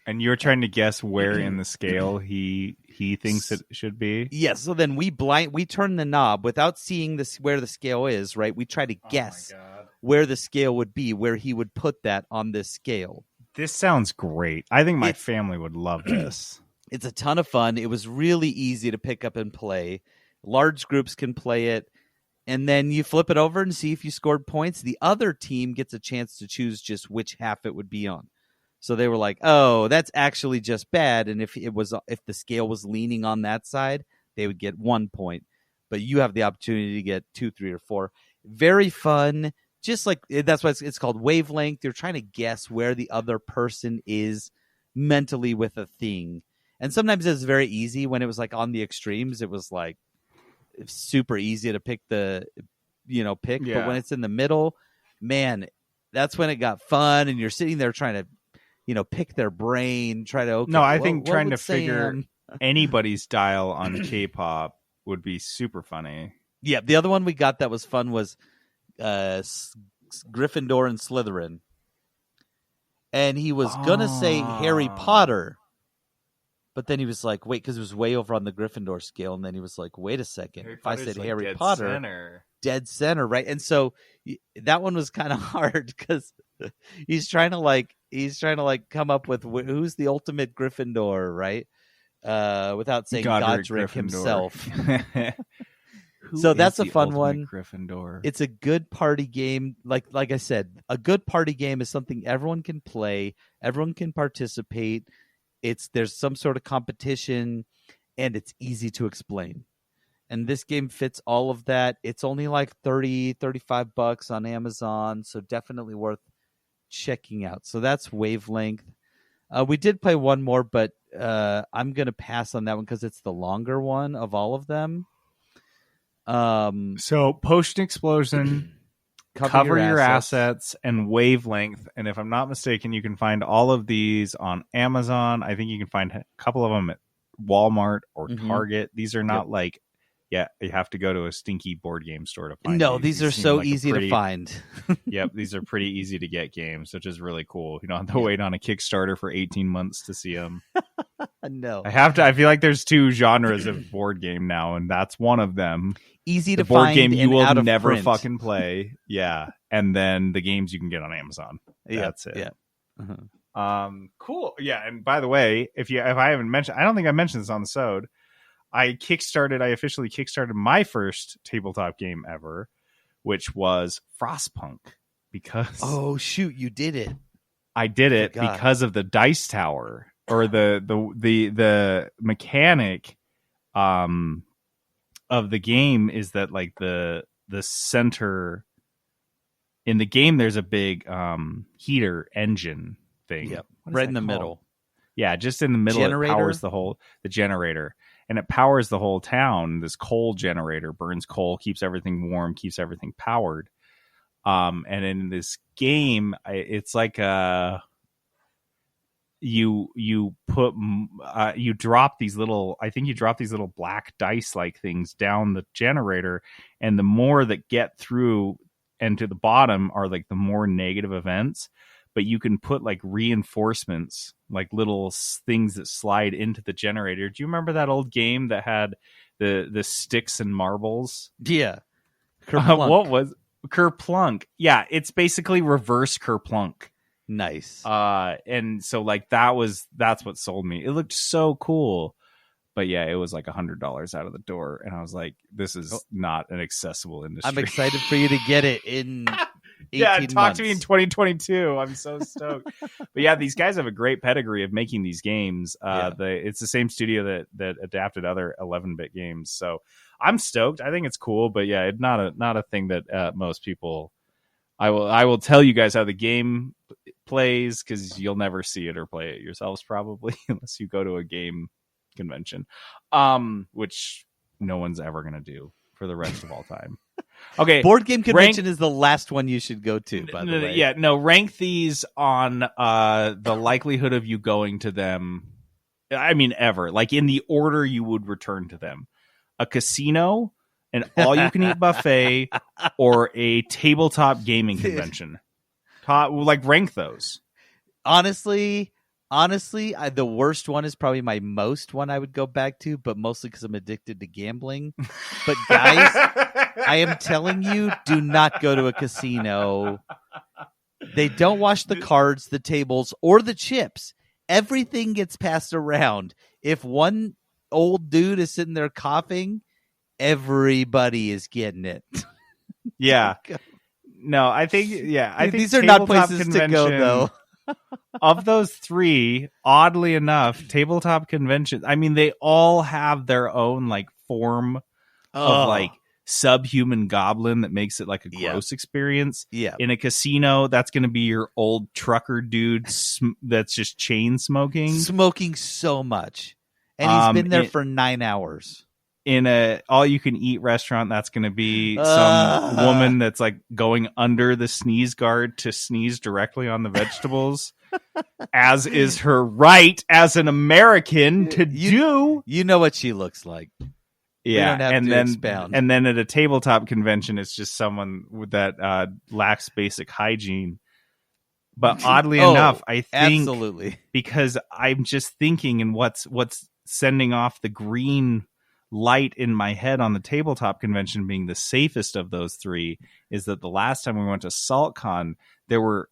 And you're trying to guess where in the scale he thinks it should be? Yes. So then we turn the knob without seeing where the scale is, right? We try to guess where the scale would be, where he would put that on this scale. This sounds great. I think my family would love this. It's a ton of fun. It was really easy to pick up and play. Large groups can play it. And then you flip it over and see if you scored points. The other team gets a chance to choose just which half it would be on. So they were like, "Oh, that's actually just bad." And if the scale was leaning on that side, they would get 1 point. But you have the opportunity to get 2, 3, or 4. Very fun. Just like that's why it's called wavelength. You're trying to guess where the other person is mentally with a thing. And sometimes it's very easy. When it was like on the extremes, it was like super easy to pick the pick. Yeah. But when it's in the middle, man, that's when it got fun. And you're sitting there trying to pick their brain, try to. Okay, no, I think what trying to Sam... figure anybody's dial on K-pop would be super funny. Yeah, the other one we got that was fun was Gryffindor and Slytherin, and he was gonna say Harry Potter, but then he was like, "Wait," because it was way over on the Gryffindor scale, and then he was like, "Wait a second, if I said like Harry Potter, dead center, right?" And so that one was kind of hard because he's trying to come up with who's the ultimate Gryffindor, right? Without saying Godric himself. So that's a fun one. Gryffindor. It's a good party game. Like I said, a good party game is something everyone can play, everyone can participate. There's some sort of competition, and it's easy to explain. And this game fits all of that. It's only like $35 on Amazon, so definitely worth checking out. So that's Wavelength. We did play one more, but I'm going to pass on that one because it's the longer one of all of them. So Potion Explosion, cover your assets, and Wavelength. And if I'm not mistaken, you can find all of these on Amazon. I think you can find a couple of them at Walmart or Target. These are not you have to go to a stinky board game store to find. No, these are so easy to find. Yep, these are pretty easy to get games, which is really cool. You don't have to wait on a Kickstarter for 18 months to see them. No. I feel like there's 2 genres of board game now, and that's one of them. Easy to board find game you will never print. fucking play. Yeah. And then the games you can get on Amazon. That's it. Yeah. Uh-huh. Cool. Yeah. And by the way, if I haven't mentioned, I don't think I mentioned this on the Sode. I officially kickstarted my first tabletop game ever, which was Frostpunk. because Oh shoot, you did it. I did it Forgot. because of the dice tower, or the mechanic of the game is that like the center in the game there's a big heater engine thing. Yep. What is Right that in the called? middle. Yeah, just in the middle. Generator? It powers the generator, and it powers the whole town. This coal generator burns coal, keeps everything warm, keeps everything powered. And in this game, it's like you drop these little, I think you drop these little black dice like things down the generator, and the more that get through and to the bottom are like the more negative events. But you can put like reinforcements, like little things that slide into the generator. Do you remember that old game that had the sticks and marbles? Yeah. What was Kerplunk? Yeah, it's basically reverse Kerplunk. Nice. And so like that's what sold me. It looked so cool. But yeah, it was like $100 out of the door, and I was like, "This is not an accessible industry." I'm excited for you to get it in 18 yeah, talk months. to me in 2022. I'm so stoked. But yeah, these guys have a great pedigree of making these games. It's the same studio that adapted other 11-bit games, so I'm stoked. I think it's cool, but yeah, it's not a thing that most people. I will tell you guys how the game plays, because you'll never see it or play it yourselves probably unless you go to a game convention, which no one's ever gonna do for the rest of all time. Okay, Board game convention is the last one you should go to, by the way. Yeah, no, rank these on the likelihood of you going to them. I mean, ever, like in the order you would return to them: a casino, an all-you-can-eat buffet, or a tabletop gaming convention. Rank those. Honestly, the worst one is probably my most one I would go back to, but mostly because I'm addicted to gambling. But guys, I am telling you, do not go to a casino. They don't wash the cards, the tables, or the chips. Everything gets passed around. If one old dude is sitting there coughing, everybody is getting it. Yeah. No, I think these are not places to go, though. Of those three, oddly enough, tabletop conventions, I mean, they all have their own like form of like subhuman goblin that makes it like a gross experience. Yeah. In a casino, that's going to be your old trucker dude that's just chain smoking So much. And he's been there for 9 hours. In a all-you-can-eat restaurant, that's going to be some woman that's like going under the sneeze guard to sneeze directly on the vegetables, as is her right as an American to do. You know what she looks like. Yeah, expound. And then at a tabletop convention, it's just someone with that lacks basic hygiene. But oddly enough, I think absolutely, because I'm just thinking, and what's sending off the green light in my head on the tabletop convention being the safest of those three, is that the last time we went to SaltCon, there were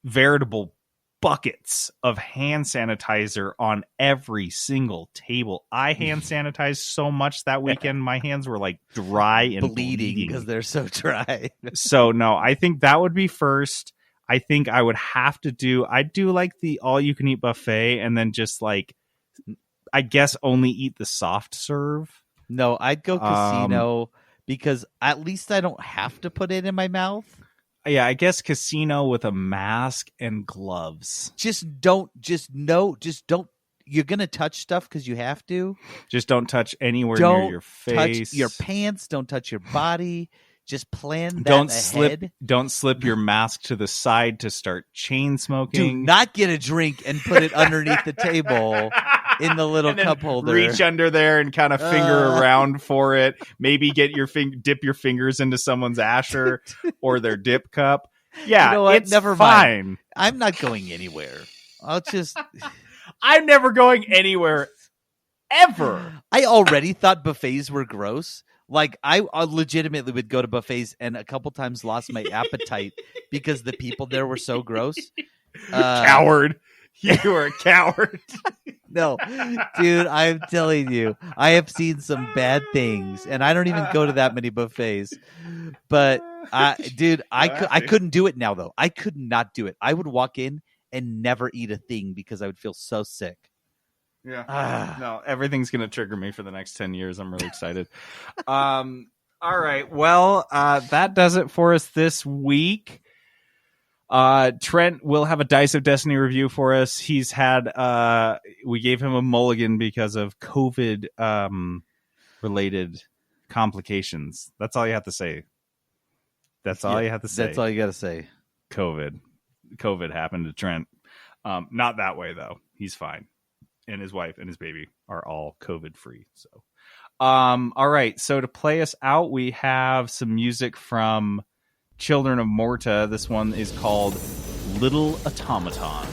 veritable buckets of hand sanitizer on every single table. I hand sanitized so much that weekend, my hands were like dry and bleeding because they're so dry. So no, I think that would be first. I think I would have to I'd do like the all-you-can-eat buffet, and then just like, I guess only eat the soft serve. No, I'd go casino because at least I don't have to put it in my mouth. Yeah, I guess casino with a mask and gloves. Don't. You're going to touch stuff because you have to. Just don't touch anywhere near your face. Touch your pants. Don't touch your body. Just plan that don't ahead. Don't slip your mask to the side to start chain smoking. Do not get a drink and put it underneath the table in the little cup holder. Reach under there and kind of finger around for it. Maybe get dip your fingers into someone's asher or their dip cup. Yeah, you know what? it's Never fine. Mind. I'm not going anywhere. I'm never going anywhere ever. I already thought buffets were gross. Like, I legitimately would go to buffets and a couple times lost my appetite because the people there were so gross. Coward. You are a coward. No, dude, I'm telling you, I have seen some bad things, and I don't even go to that many buffets. But I couldn't do it now, though. I could not do it. I would walk in and never eat a thing because I would feel so sick. Yeah. No, everything's going to trigger me for the next 10 years. I'm really excited. All right. Well, that does it for us this week. Trent will have a Dice of Destiny review for us. He's had, we gave him a mulligan because of COVID, related complications. That's all you have to say. That's all you have to say. That's all you got to say. COVID happened to Trent. Not that way though. He's fine. And his wife and his baby are all COVID free. So, all right. So to play us out, we have some music from Children of Morta. This one is called Little Automaton.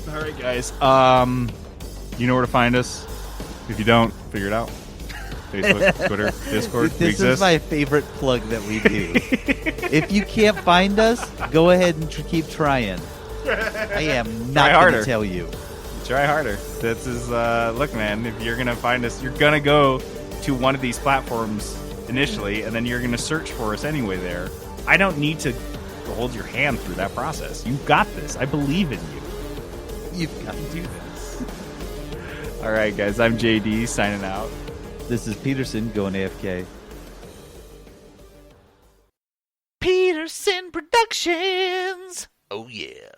All right, guys. You know where to find us. If you don't, figure it out. Facebook, Twitter, Discord. This is my favorite plug that we do. If you can't find us, go ahead and keep trying. I am not going to tell you. Try harder. This is, look, man, if you're going to find us, you're going to go to one of these platforms initially, and then you're going to search for us anyway there. I don't need to hold your hand through that process. You've got this. I believe in you. You've got to do this. All right, guys. I'm JD signing out. This is Peterson going AFK. Peterson Productions. Oh, yeah.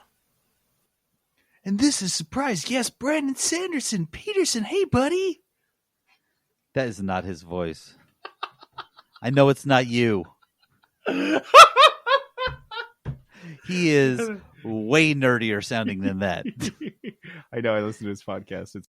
And this is surprise guest Brandon Sanderson. Peterson, hey, buddy. That is not his voice. I know it's not you. He is way nerdier sounding than that. I know. I listen to his podcast. It's